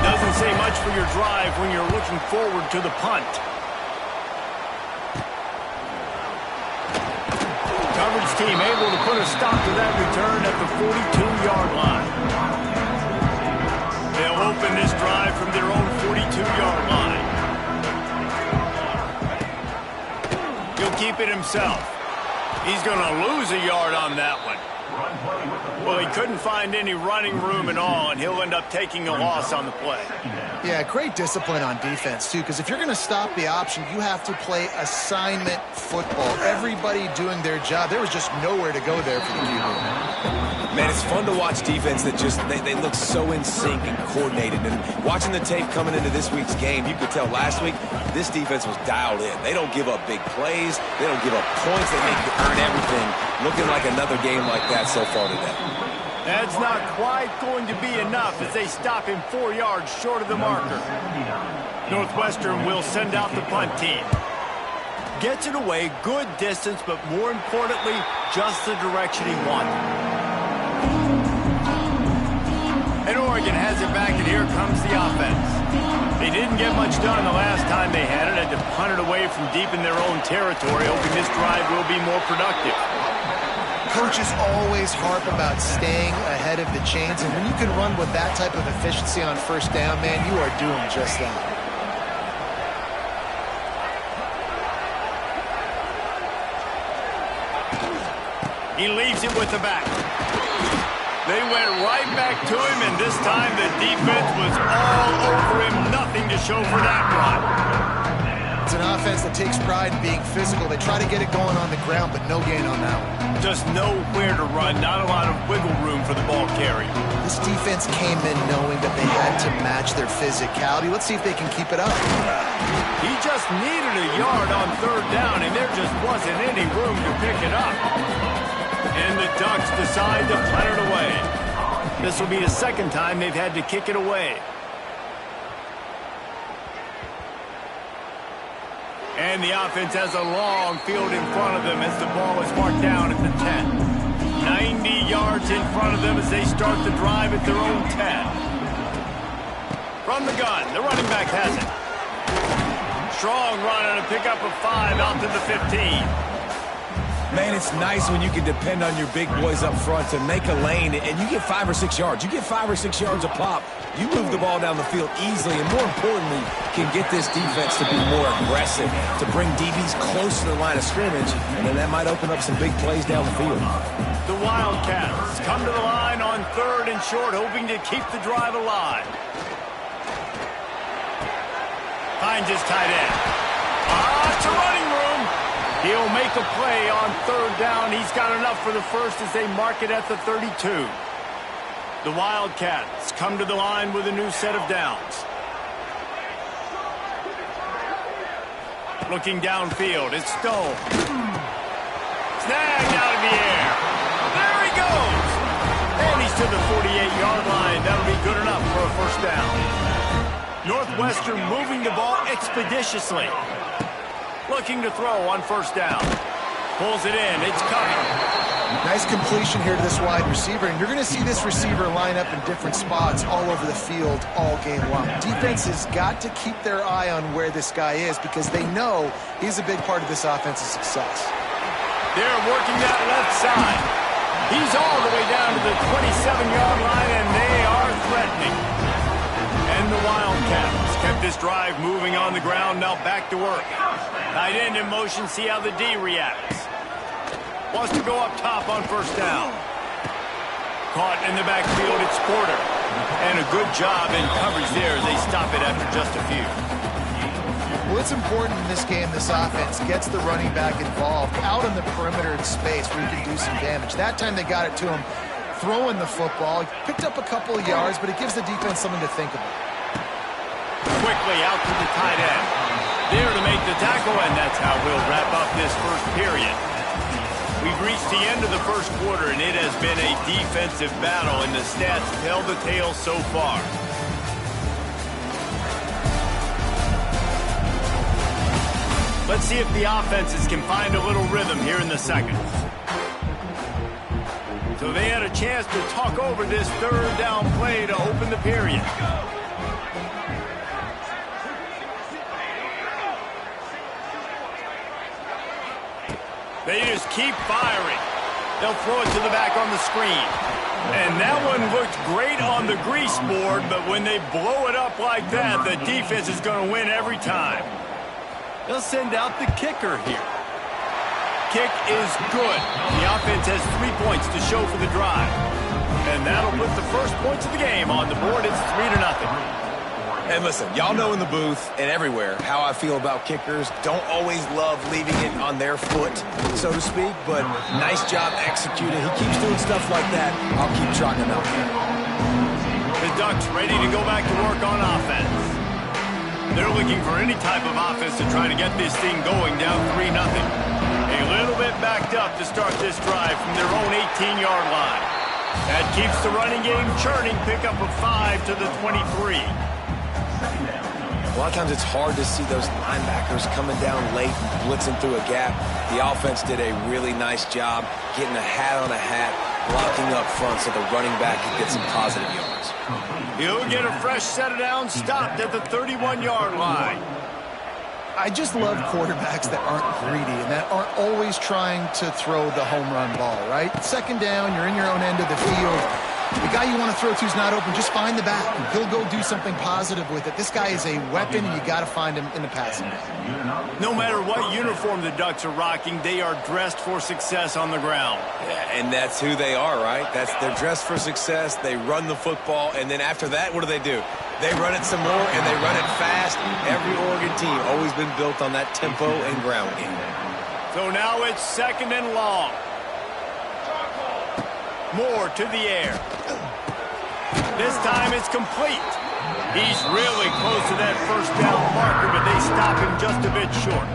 Doesn't say much for your drive when you're looking forward to the punt. Coverage team able to put a stop to that return at the 42-yard line. They'll open this drive from their own 42-yard line. He'll keep it himself. He's going to lose a yard on that one. Well, he couldn't find any running room at all, and he'll end up taking a loss on the play. Yeah, great discipline on defense, too, because if you're going to stop the option, you have to play assignment football. Everybody doing their job. There was just nowhere to go there for the QB. Man, it's fun to watch defense that just, they look so in sync and coordinated. And watching the tape coming into this week's game, you could tell last week, this defense was dialed in. They don't give up big plays. They don't give up points. They make you earn everything. Looking like another game like that so far today. That's not quite going to be enough as they stop him 4 yards short of the marker. Northwestern will send out the punt team. Gets it away, good distance, but more importantly, just the direction he wanted. And Oregon has it back, and here comes the offense. They didn't get much done the last time they had it to punt it away from deep in their own territory, hoping this drive will be more productive. Coaches always harp about staying ahead of the chains, and when you can run with that type of efficiency on first down, man, you are doing just that. He leaves it with the back. They went right back to him, and this time the defense was all over him. Nothing to show for that run. It's an offense that takes pride in being physical. They try to get it going on the ground, but no gain on that one. Just nowhere to run, not a lot of wiggle room for the ball carrier. This defense came in knowing that they had to match their physicality. Let's see if they can keep it up. He just needed a yard on third down, and there just wasn't any room to pick it up. And the Ducks decide to punt it away. This will be the second time they've had to kick it away. And the offense has a long field in front of them as the ball is marked down at the 10. 90 yards in front of them as they start the drive at their own 10. From the gun, the running back has it. Strong run and a pickup of 5 out to the 15. Man, it's nice when you can depend on your big boys up front to make a lane, and you get 5 or 6 yards. You get 5 or 6 yards a pop. You move the ball down the field easily, and more importantly, can get this defense to be more aggressive, to bring DBs close to the line of scrimmage, and then that might open up some big plays down the field. The Wildcats come to the line on third and short, hoping to keep the drive alive. Finds his tight end. It's a running room. He'll make a play on third down. He's got enough for the first as they mark it at the 32. The Wildcats come to the line with a new set of downs. Looking downfield, it's Stone. Snagged out of the air. There he goes. And he's to the 48-yard line. That'll be good enough for a first down. Northwestern moving the ball expeditiously. Looking to throw on first down. Pulls it in. It's coming. Nice completion here to this wide receiver, and you're going to see this receiver line up in different spots all over the field all game long. Defense has got to keep their eye on where this guy is because they know he's a big part of this offense's success. They're working that left side. He's all the way down to the 27-yard line, and they are threatening. And the Wildcats kept this drive moving on the ground, now back to work. Tight end in motion, see how the D reacts. Wants to go up top on first down. Caught in the backfield, it's Porter. And a good job in coverage there as they stop it after just a few. Well, it's important in this game, this offense gets the running back involved out on the perimeter in space where he can do some damage. That time they got it to him throwing the football. He picked up a couple of yards, but it gives the defense something to think about. Quickly out to the tight end. There to make the tackle, and that's how we'll wrap up this first period. We've reached the end of the first quarter, and it has been a defensive battle, and the stats tell the tale so far. Let's see if the offenses can find a little rhythm here in the second. So they had a chance to talk over this third down play to open the period. They just keep firing. They'll throw it to the back on the screen. And that one looked great on the grease board, but when they blow it up like that, the defense is going to win every time. They'll send out the kicker here. Kick is good. The offense has 3 points to show for the drive. And that'll put the first points of the game on the board. It's 3-0. And listen, y'all know in the booth and everywhere how I feel about kickers. Don't always love leaving it on their foot, so to speak, but nice job executing. He keeps doing stuff like that. I'll keep trotting him out there. The Ducks ready to go back to work on offense. They're looking for any type of offense to try to get this thing going, down 3-0. A little bit backed up to start this drive from their own 18-yard line. That keeps the running game churning. Pick up a 5 to the 23. A lot of times it's hard to see those linebackers coming down late, blitzing through a gap. The offense did a really nice job getting a hat on a hat, blocking up front so the running back could get some positive yards. He'll get a fresh set of downs, stopped at the 31-yard line. I just love quarterbacks that aren't greedy and that aren't always trying to throw the home run ball, right? Second down, you're in your own end of the field. The guy you want to throw to is not open. Just find the back, and he'll go do something positive with it. This guy is a weapon, and you got to find him in the passing game. No matter what uniform the Ducks are rocking, they are dressed for success on the ground. Yeah, and that's who they are, right? They're dressed for success. They run the football, and then after that, what do? They run it some more, and they run it fast. Every Oregon team always been built on that tempo and ground game. So now it's 2nd and long. Moore to the air. This time it's complete. He's really close to that first down marker, but they stop him just a bit short.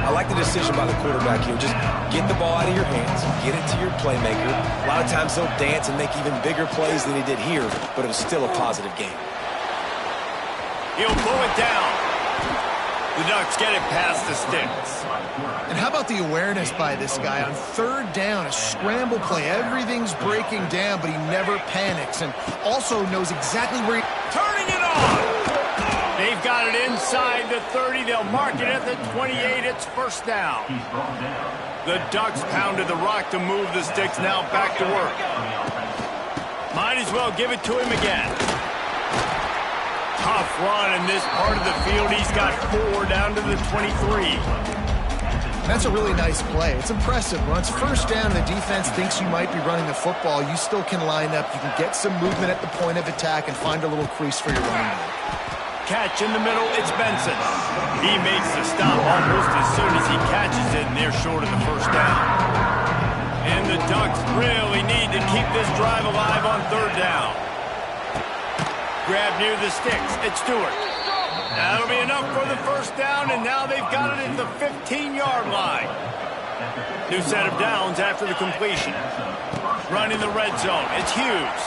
I like the decision by the quarterback here. Just get the ball out of your hands, get it to your playmaker. A lot of times he'll dance and make even bigger plays than he did here, but it was still a positive game. He'll pull it down. The Ducks get it past the sticks. And how about the awareness by this guy on 3rd down, a scramble play. Everything's breaking down, but he never panics and also knows exactly where Turning it on! They've got it inside the 30. They'll mark it at the 28. It's 1st down. The Ducks pounded the rock to move the sticks. Now back to work. Might as well give it to him again. Tough run in this part of the field. He's got 4 down to the 23. That's a really nice play. It's impressive. When it's 1st down, the defense thinks you might be running the football. You still can line up. You can get some movement at the point of attack and find a little crease for your running back. Catch in the middle. It's Benson. He makes the stop almost as soon as he catches it, and they're short of the 1st down. And the Ducks really need to keep this drive alive on 3rd down. Grab near the sticks. It's Stewart. That'll be enough for the 1st down, and now they've got it at the 15-yard line. New set of downs after the completion. Run in the red zone. It's Hughes.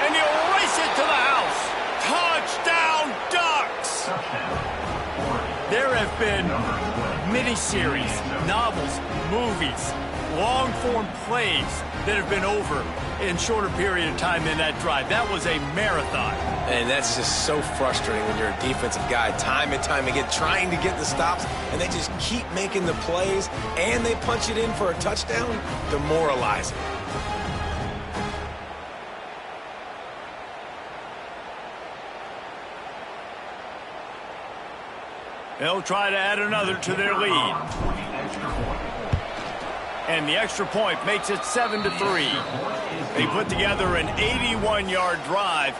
And he'll race it to the house. Touchdown, Ducks! There have been miniseries, novels, movies, long-form plays that have been over in shorter period of time than that drive. That was a marathon. And that's just so frustrating when you're a defensive guy, time and time again, trying to get the stops, and they just keep making the plays, and they punch it in for a touchdown. Demoralizing. They'll try to add another to their lead. And the extra point makes it 7-3. They put together an 81-yard drive.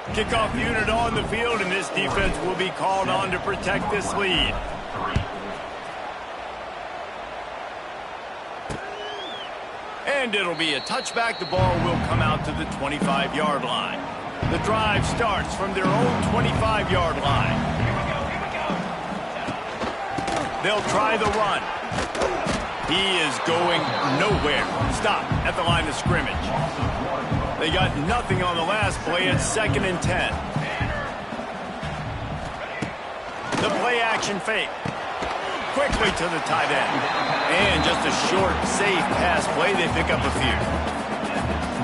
Kickoff unit on the field, and this defense will be called on to protect this lead. And it'll be a touchback. The ball will come out to the 25-yard line. The drive starts from their own 25-yard line. They'll try the run. He is going nowhere. Stop at the line of scrimmage. They got nothing on the last play. It's 2nd and 10. The play action fake. Quickly to the tight end. And just a short, safe pass play. They pick up a few.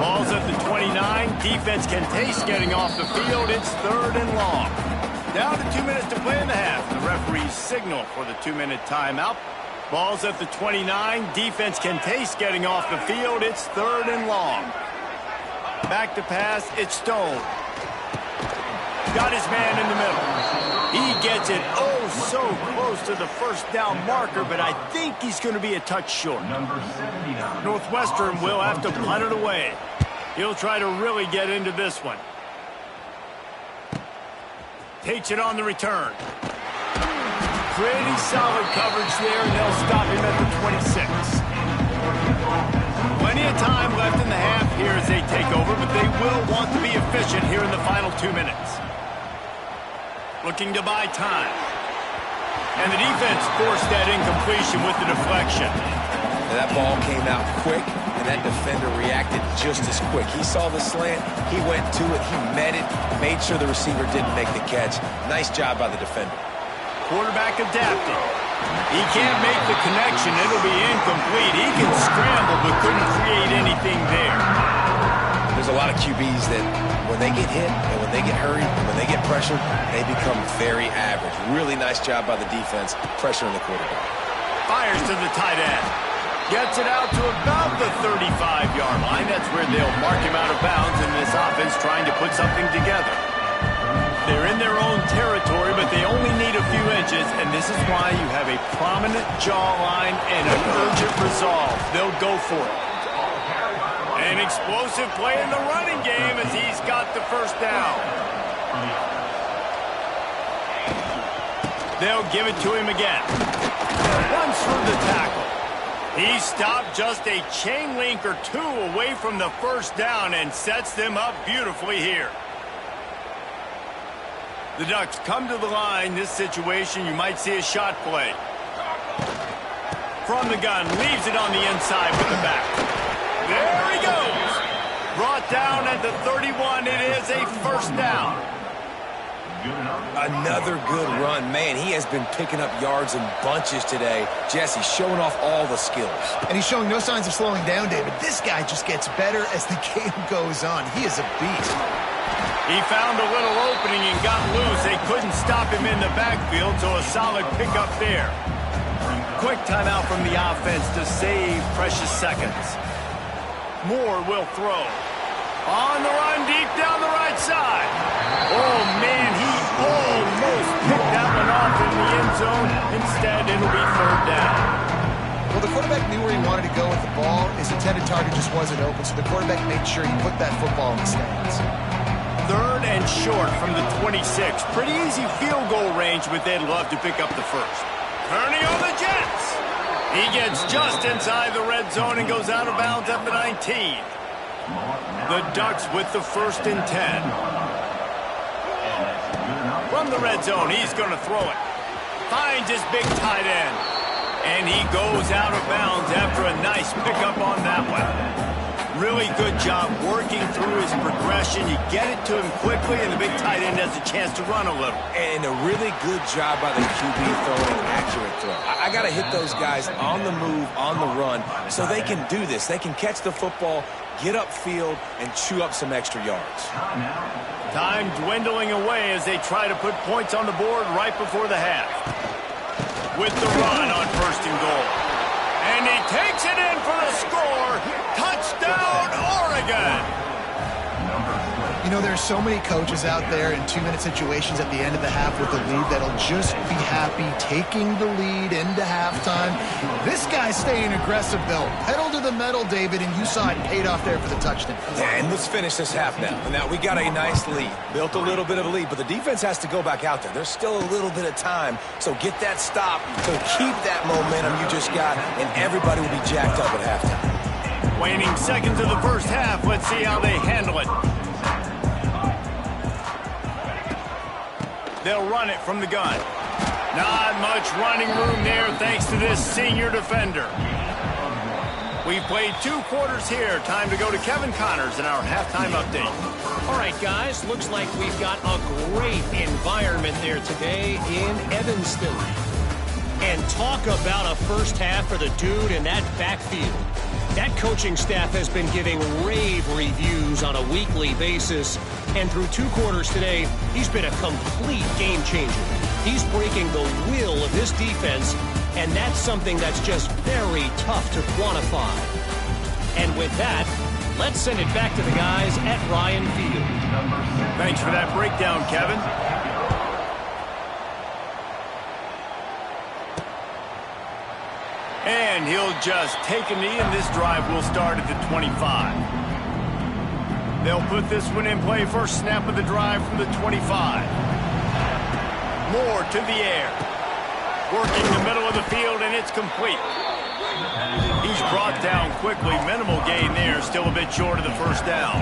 Ball's at the 29. Defense can taste getting off the field. It's 3rd and long. Down to 2 minutes to play in the half. The referees signal for the 2-minute timeout. Ball's at the 29. Defense can taste getting off the field. It's 3rd and long. Back to pass. It's Stone. Got his man in the middle. He gets it oh so close to the first down marker, but I think he's going to be a touch short. Northwestern will have to punt it away. He'll try to really get into this one. Takes it on the return. Pretty solid coverage there, and they'll stop him at the 26. Plenty of time left in the half here as they take over, but they will want to be efficient here in the final 2 minutes. Looking to buy time. And the defense forced that incompletion with the deflection. And that ball came out quick, and that defender reacted just as quick. He saw the slant, he went to it, he met it, made sure the receiver didn't make the catch. Nice job by the defender. Quarterback adapting. He can't make the connection. It'll be incomplete. He can scramble, but couldn't create anything there. There's a lot of QBs that when they get hit and when they get hurried and when they get pressured, they become very average. Really nice job by the defense, pressuring the quarterback. Fires to the tight end. Gets it out to about the 35-yard line. That's where they'll mark him out of bounds in this offense trying to put something together. They're in their own territory, but they only need a few inches, and this is why you have a prominent jawline and an urgent resolve. They'll go for it. An explosive play in the running game as he's got the first down. They'll give it to him again. Runs through the tackle. He stopped just a chain link or two away from the first down and sets them up beautifully here. The Ducks come to the line. This situation, you might see a shot play. From the gun, leaves it on the inside with the back. There he goes. Brought down at the 31. It is a first down. Another good run. Man, he has been picking up yards in bunches today. Jesse showing off all the skills. And he's showing no signs of slowing down, David. This guy just gets better as the game goes on. He is a beast. He found a little opening and got loose. They couldn't stop him in the backfield, so a solid pickup there. Quick timeout from the offense to save precious seconds. Moore will throw. On the run, deep down the right side. Oh, man, he almost picked that one off in the end zone. Instead, it'll be third down. Well, the quarterback knew where he wanted to go with the ball. His intended target just wasn't open, so the quarterback made sure he put that football in the stands. Third and short from the 26. Pretty easy field goal range, but they'd love to pick up the first. Turning on the Jets. He gets just inside the red zone and goes out of bounds at the 19. The Ducks with the first and 10. From the red zone, he's going to throw it. Finds his big tight end. And he goes out of bounds after a nice pickup on that one. Really good job working through his progression. You get it to him quickly, and the big tight end has a chance to run a little. And a really good job by the QB throwing an accurate throw. I got to hit those guys on the move, on the run, so they can do this. They can catch the football, get upfield, and chew up some extra yards. Time dwindling away as they try to put points on the board right before the half. With the run on first and goal. And he takes it in for the score. Touchdown, Oregon. You know, there's so many coaches out there in 2-minute situations at the end of the half with the lead that'll just be happy taking the lead into halftime. This guy's staying aggressive, though. Pedal to the metal, David, and you saw it paid off there for the touchdown. Yeah, and let's finish this half now. Now, we got a nice lead. Built a little bit of a lead, but the defense has to go back out there. There's still a little bit of time, so get that stop. So keep that momentum you just got, and everybody will be jacked up at halftime. Waning seconds of the first half. Let's see how they handle it. They'll run it from the gun. Not much running room there thanks to this senior defender. We've played 2 quarters here. Time to go to Kevin Connors in our halftime update. All right, guys, looks like we've got a great environment there today in Evanston. And talk about a first half for the dude in that backfield. That coaching staff has been giving rave reviews on a weekly basis. And through 2 quarters today, he's been a complete game changer. He's breaking the will of this defense, and that's something that's just very tough to quantify. And with that, let's send it back to the guys at Ryan Field. Thanks for that breakdown, Kevin. And he'll just take a knee, and this drive will start at the 25. They'll put this one in play. First snap of the drive from the 25. Moore to the air. Working the middle of the field, and it's complete. He's brought down quickly. Minimal gain there. Still a bit short of the first down.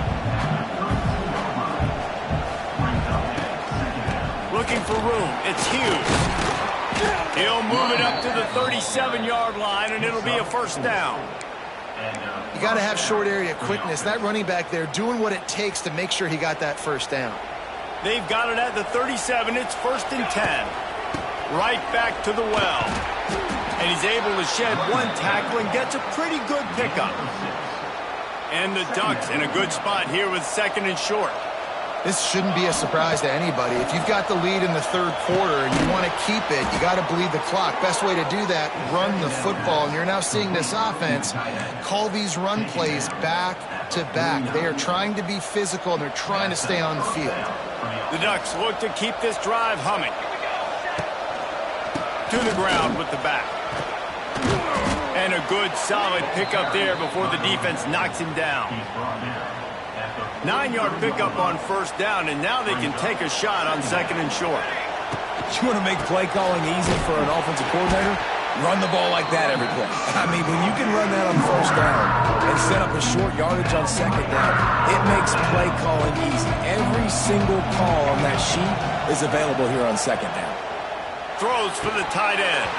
Looking for room. It's Hughes. He'll move it up to the 37-yard line, and it'll be a first down. You got to have short area quickness. That running back there doing what it takes to make sure he got that first down. They've got it at the 37. It's 1st and 10. Right back to the well. And he's able to shed one tackle and gets a pretty good pickup. And the Ducks in a good spot here with 2nd and short. This shouldn't be a surprise to anybody. If you've got the lead in the third quarter and you want to keep it, you got to bleed the clock. Best way to do that, run the football. And you're now seeing this offense call these run plays back to back. They are trying to be physical, and they're trying to stay on the field. The Ducks look to keep this drive humming. To the ground with the back. And a good, solid pickup there before the defense knocks him down. 9-yard pickup on first down, and now they can take a shot on 2nd and short. You want to make play calling easy for an offensive coordinator? Run the ball like that every play. I mean, when you can run that on first down and set up a short yardage on 2nd down, it makes play calling easy. Every single call on that sheet is available here on 2nd down. Throws for the tight end.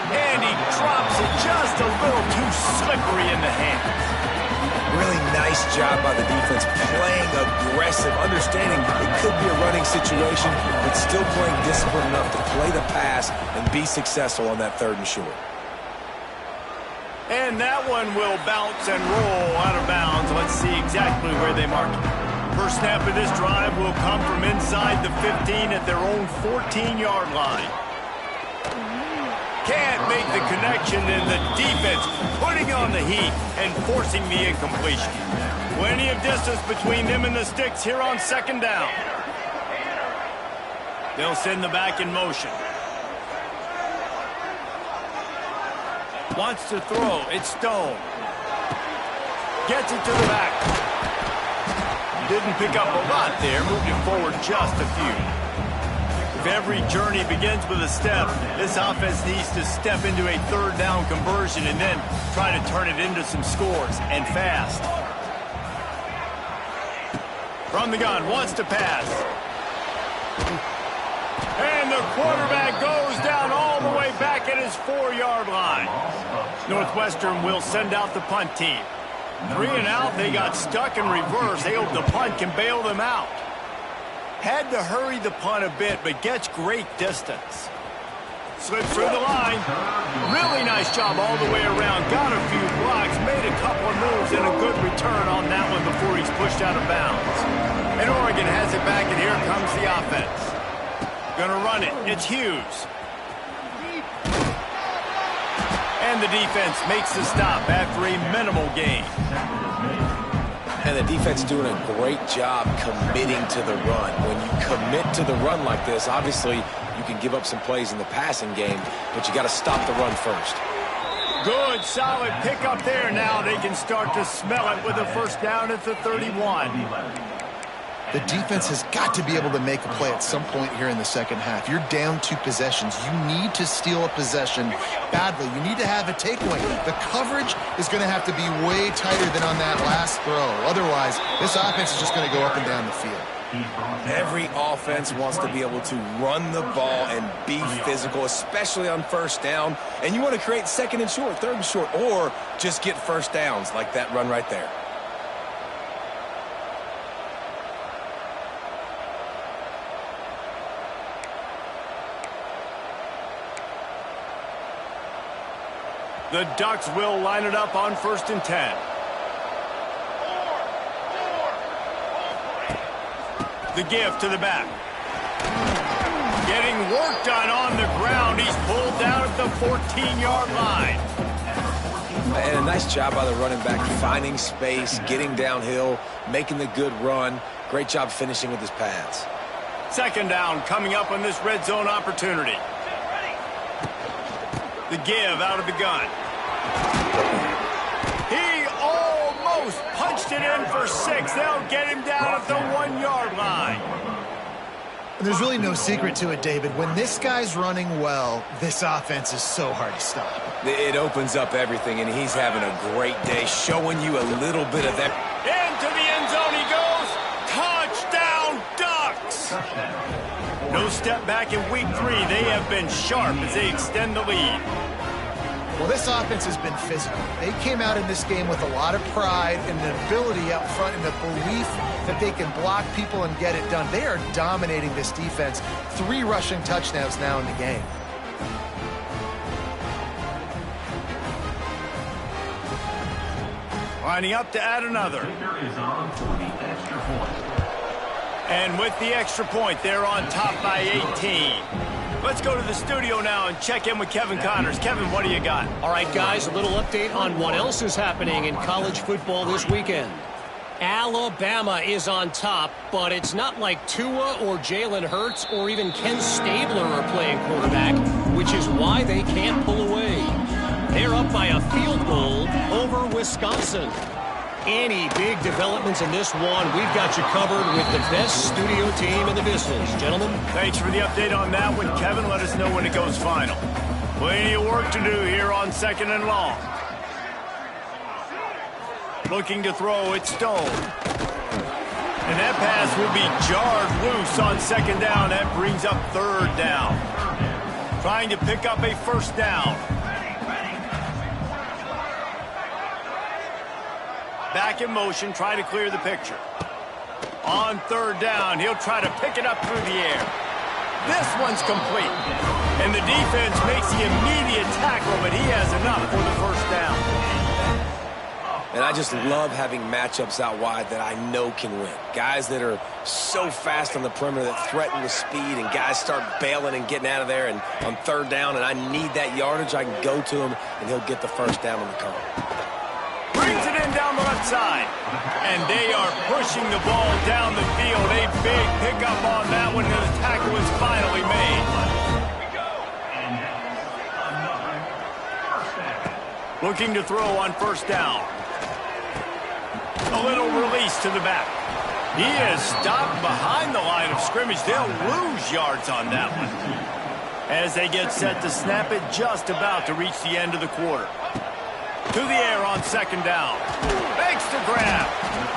And he drops it just a little too slippery in the hands. Really nice job by the defense, playing aggressive, understanding it could be a running situation, but still playing disciplined enough to play the pass and be successful on that 3rd and short. And that one will bounce and roll out of bounds. Let's see exactly where they mark it. First snap of this drive will come from inside the 15 at their own 14-yard line. Can't make the connection, and the defense putting on the heat and forcing the incompletion. Plenty of distance between them and the sticks here on 2nd down. They'll send the back in motion. Wants to throw. It's Stone. Gets it to the back. Didn't pick up a lot there. Moved it forward just a few. If every journey begins with a step, this offense needs to step into a 3rd down conversion and then try to turn it into some scores, and fast. From the gun, wants to pass. And the quarterback goes down all the way back at his 4-yard line. Northwestern will send out the punt team. 3 and out, they got stuck in reverse. They hope the punt can bail them out. Had to hurry the punt a bit, but gets great distance. Slips through the line. Really nice job all the way around. Got a few blocks, made a couple of moves, and a good return on that one before he's pushed out of bounds. And Oregon has it back, and here comes the offense. Gonna run it. It's Hughes. And the defense makes the stop after a minimal gain. And the defense doing a great job committing to the run. When you commit to the run like this, obviously you can give up some plays in the passing game, but you got to stop the run first. Good, solid pickup there. Now they can start to smell it with a first down at the 31. The defense has got to be able to make a play at some point here in the 2nd half. You're down 2 possessions. You need to steal a possession badly. You need to have a takeaway. The coverage is going to have to be way tighter than on that last throw. Otherwise, this offense is just going to go up and down the field. Every offense wants to be able to run the ball and be physical, especially on first down. And you want to create 2nd and short, 3rd and short, or just get first downs like that run right there. The Ducks will line it up on 1st and 10. The give to the back. Getting work done on the ground. He's pulled down at the 14-yard line. And a nice job by the running back, finding space, getting downhill, making the good run. Great job finishing with his pads. 2nd down coming up on this red zone opportunity. The give out of the gun. He almost punched it in for 6. They'll get him down at the 1-yard line. And there's really no secret to it, David. When this guy's running well, this offense is so hard to stop. It opens up everything, and he's having a great day, showing you a little bit of that. Into the end zone he goes. Touchdown, Ducks! No step back in week 3. They have been sharp as they extend the lead. Well, this offense has been physical. They came out in this game with a lot of pride and an ability up front and the belief that they can block people and get it done. They are dominating this defense. 3 rushing touchdowns now in the game. Lining up to add another. And with the extra point, they're on top by 18. Let's go to the studio now and check in with Kevin Connors. Kevin, what do you got? All right, guys, a little update on what else is happening in college football this weekend. Alabama is on top, but it's not like Tua or Jalen Hurts or even Ken Stabler are playing quarterback, which is why they can't pull away. They're up by a field goal over Wisconsin. Any big developments in this one, we've got you covered with the best studio team in the business. Gentlemen. Thanks for the update on that one, Kevin. Let us know when it goes final. Plenty of work to do here on 2nd and long. Looking to throw, it's Stone. And that pass will be jarred loose on 2nd down. That brings up 3rd down. Trying to pick up a 1st down. Back in motion, try to clear the picture. On 3rd down, he'll try to pick it up through the air. This one's complete. And the defense makes the immediate tackle, but he has enough for the 1st down. And I just love having matchups out wide that I know can win. Guys that are so fast on the perimeter that threaten with speed, and guys start bailing and getting out of there. And on 3rd down, and I need that yardage, I can go to him, and he'll get the 1st down on the cover. Brings it in down the left side. And they are pushing the ball down the field. A big pickup on that one, and the tackle is finally made. Looking to throw on 1st down. A little release to the back. He is stopped behind the line of scrimmage. They'll lose yards on that one. As they get set to snap it, just about to reach the end of the quarter. To the air on 2nd down. Makes the grab.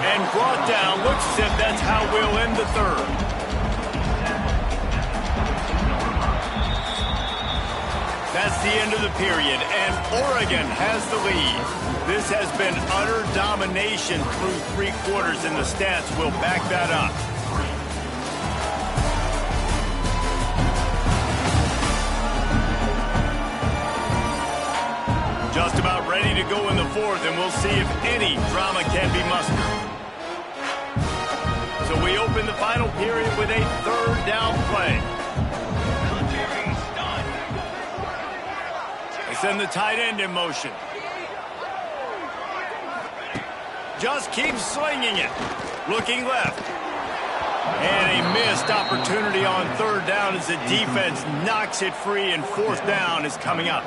And brought down. Looks as if that's how we'll end the 3rd. That's the end of the period, and Oregon has the lead. This has been utter domination through 3 quarters, and the stats will back that up. Just about ready to go in the 4th, and we'll see if any drama can be mustered. So we open the final period with a 3rd down play. They send the tight end in motion. Just keeps slinging it. Looking left. And a missed opportunity on 3rd down as the defense knocks it free, and 4th down is coming up.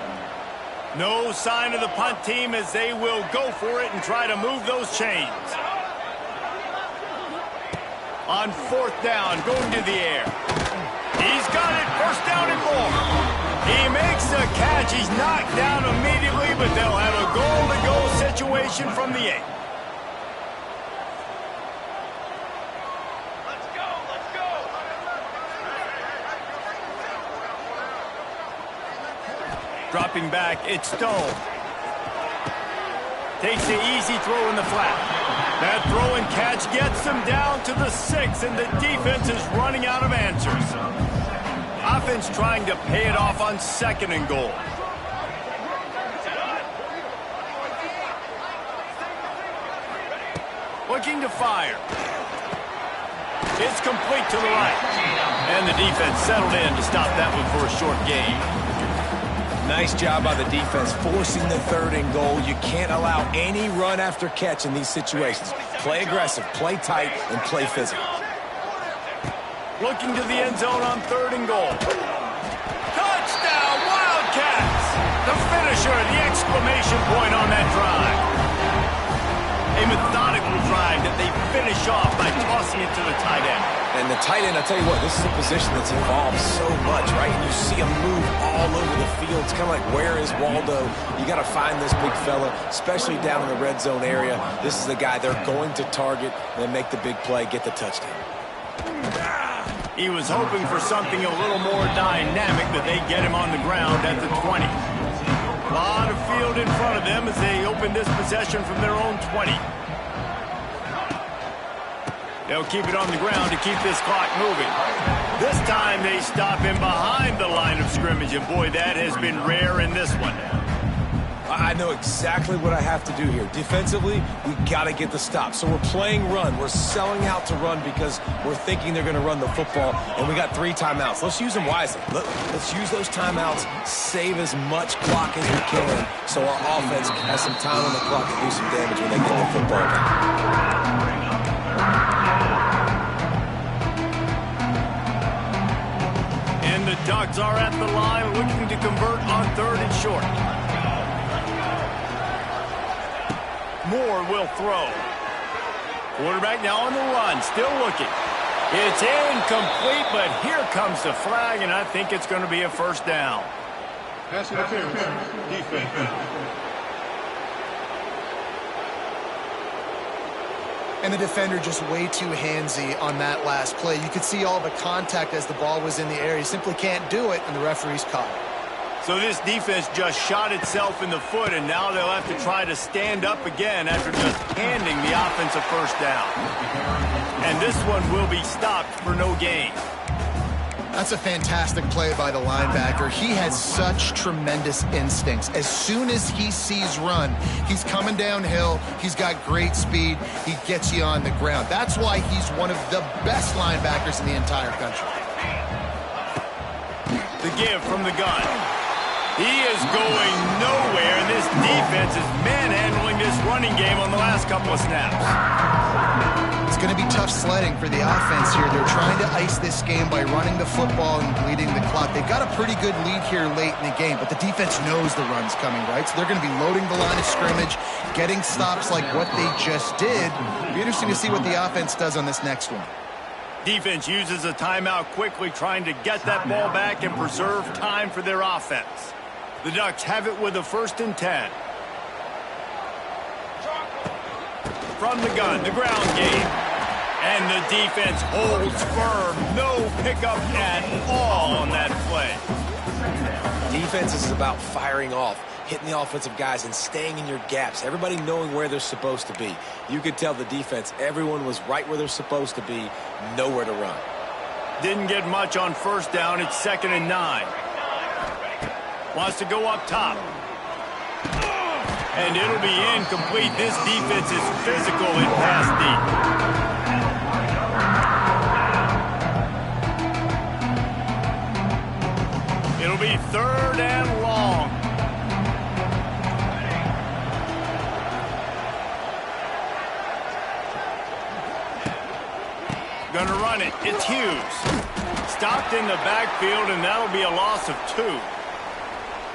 No sign of the punt team as they will go for it and try to move those chains. On 4th down, going to the air. He's got it, 1st down and more. He makes the catch. He's knocked down immediately, but they'll have a goal-to-goal situation from the 8. Dropping back, it's Stone. Takes the easy throw in the flat. That throw and catch gets them down to the 6, and the defense is running out of answers. Offense trying to pay it off on 2nd and goal. Looking to fire. It's complete to the right. And the defense settled in to stop that one for a short gain. Nice job by the defense forcing the 3rd and goal. You can't allow any run after catch in these situations. Play aggressive, play tight, and play physical. Looking to the end zone on 3rd and goal. Touchdown, Wildcats! The finish sure the exclamation point on that drive. A methodical drive that they finish off by tossing it to the tight end. And the tight end, I'll tell you what, this is a position that's evolved so much, right? And you see him move all over the field. It's kind of like, where is Waldo? You got to find this big fella, especially down in the red zone area. This is the guy they're going to target and then make the big play, get the touchdown. He was hoping for something a little more dynamic, but they get him on the ground at the 20. A lot of field in front of them as they open this possession from their own 20. They'll keep it on the ground to keep this clock moving. This time they stop him behind the line of scrimmage, and boy, that has been rare in this one. I know exactly what I have to do here. Defensively, we got to get the stop. So we're playing run. We're selling out to run because we're thinking they're going to run the football, and we got 3 timeouts. Let's use them wisely. Let's use those timeouts, save as much clock as we can so our offense has some time on the clock to do some damage when they get the football back. And the Ducks are at the line looking to convert on 3rd and short. Moore will throw. Quarterback now on the run, still looking. It's incomplete, but here comes the flag, and I think it's going to be a first down. Pass interference. Defense. And the defender just way too handsy on that last play. You could see all the contact as the ball was in the air. He simply can't do it, and the referee's caught it. So this defense just shot itself in the foot, and now they'll have to try to stand up again after just handing the offensive first down. And this one will be stopped for no gain. That's a fantastic play by the linebacker. He has such tremendous instincts. As soon as he sees run, he's coming downhill. He's got great speed. He gets you on the ground. That's why he's one of the best linebackers in the entire country. The give from the gun. He is going nowhere, and this defense is manhandling this running game on the last couple of snaps. It's going to be tough sledding for the offense here. They're trying to ice this game by running the football and bleeding the clock. They've got a pretty good lead here late in the game, but the defense knows the run's coming, right? So they're going to be loading the line of scrimmage, getting stops like what they just did. It'll be interesting to see what the offense does on this next one. Defense uses a timeout quickly, trying to get that ball back and preserve time for their offense. The Ducks have it with a 1st and 10. From the gun, the ground game. And the defense holds firm. No pickup at all on that play. Defense is about firing off, hitting the offensive guys, and staying in your gaps. Everybody knowing where they're supposed to be. You could tell the defense, everyone was right where they're supposed to be, nowhere to run. Didn't get much on 1st down. It's 2nd and 9. Wants to go up top. And it'll be incomplete. This defense is physical and pass deep. It'll be 3rd and long. Gonna run it. It's Hughes. Stopped in the backfield, and that'll be a loss of 2.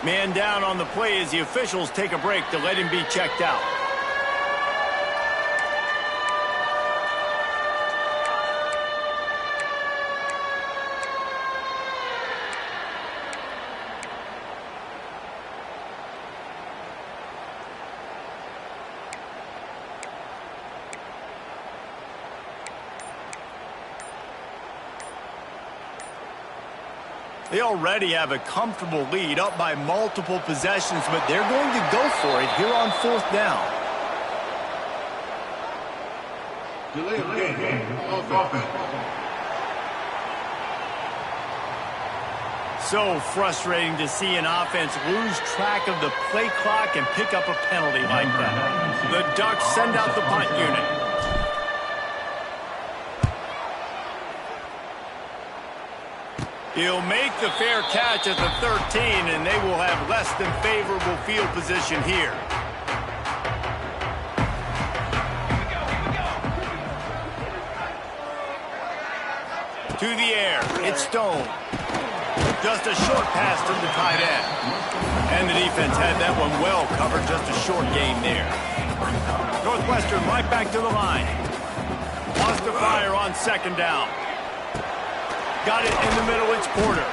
Man down on the play as the officials take a break to let him be checked out. They already have a comfortable lead, up by multiple possessions, but they're going to go for it here on 4th down. Delay of game. Offense. So frustrating to see an offense lose track of the play clock and pick up a penalty like that. The Ducks send out the punt unit. He'll make the fair catch at the 13, and they will have less than favorable field position here. To the air. It's Stone. Just a short pass to the tight end. And the defense had that one well covered. Just a short gain there. Northwestern right back to the line. Lost the fire on second down. Got it in the middle. It's Porter.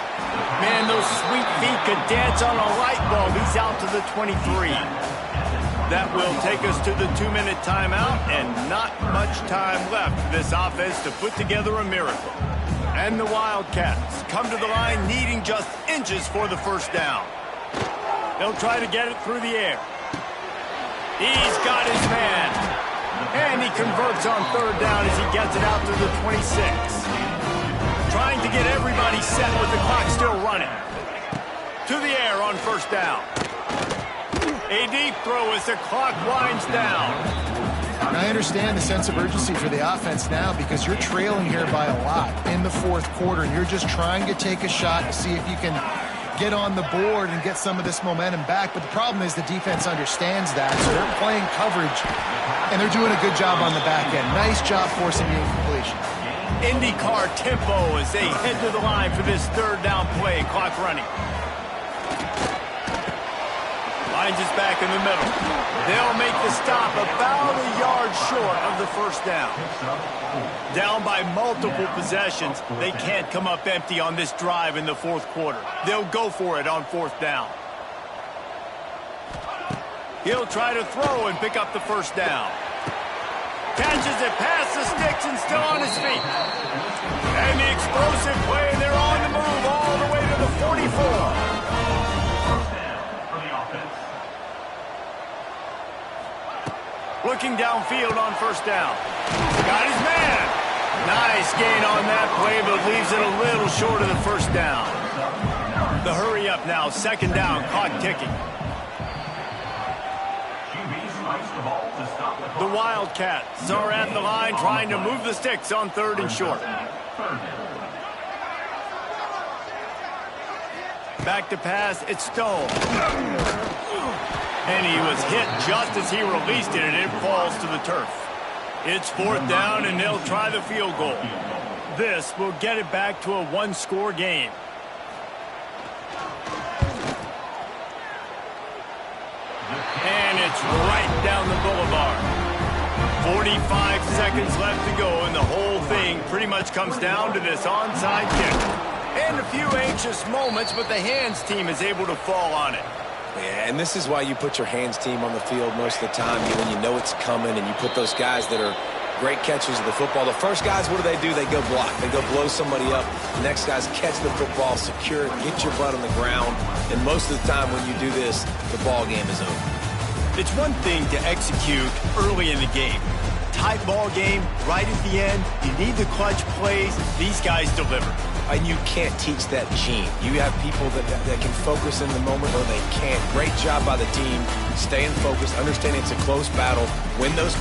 Man, those sweet feet could dance on a light bulb. He's out to the 23. That will take us to the 2-minute timeout, and not much time left for this offense to put together a miracle. And the Wildcats come to the line needing just inches for the first down. They'll try to get it through the air. He's got his man. And he converts on third down as he gets it out to the 26. Trying to get everybody set with the clock still running. To the air on first down. A deep throw as the clock winds down. I understand the sense of urgency for the offense now because you're trailing here by a lot in the fourth quarter, and you're just trying to take a shot to see if you can get on the board and get some of this momentum back. But the problem is the defense understands that, so they're playing coverage, and they're doing a good job on the back end. Nice job forcing the incompletion. IndyCar tempo as they head to the line for this third down play. Clock running. Finds us back in the middle. They'll make the stop about a yard short of the first down. Down by multiple possessions, they can't come up empty on this drive in the fourth quarter. They'll go for it on fourth down. He'll try to throw and pick up the first down. Catches it past the sticks and still on his feet. And the explosive play, and they're on the move all the way to the 44. Looking downfield on first down. Got his man. Nice gain on that play, but leaves it a little short of the first down. The hurry up now, second down, clock ticking. The Wildcats are at the line trying to move the sticks on third and short. Back to pass, it's Stone. And he was hit just as he released it, and it falls to the turf. It's fourth down, and they'll try the field goal. This will get it back to a one-score game. And it's right down the boulevard. 45 seconds left to go, and the whole thing pretty much comes down to this onside kick. And a few anxious moments, but the hands team is able to fall on it. Yeah, and this is why you put your hands team on the field most of the time when you know it's coming, and you put those guys that are great catchers of the football. The first guys, what do? They go block. They go blow somebody up. The next guys catch the football, secure it, get your butt on the ground. And most of the time when you do this, the ball game is over. It's one thing to execute early in the game. Tight ball game, right at the end. You need the clutch plays. These guys deliver. And you can't teach that gene. You have people that can focus in the moment or they can't. Great job by the team, staying focused, understanding it's a close battle, win those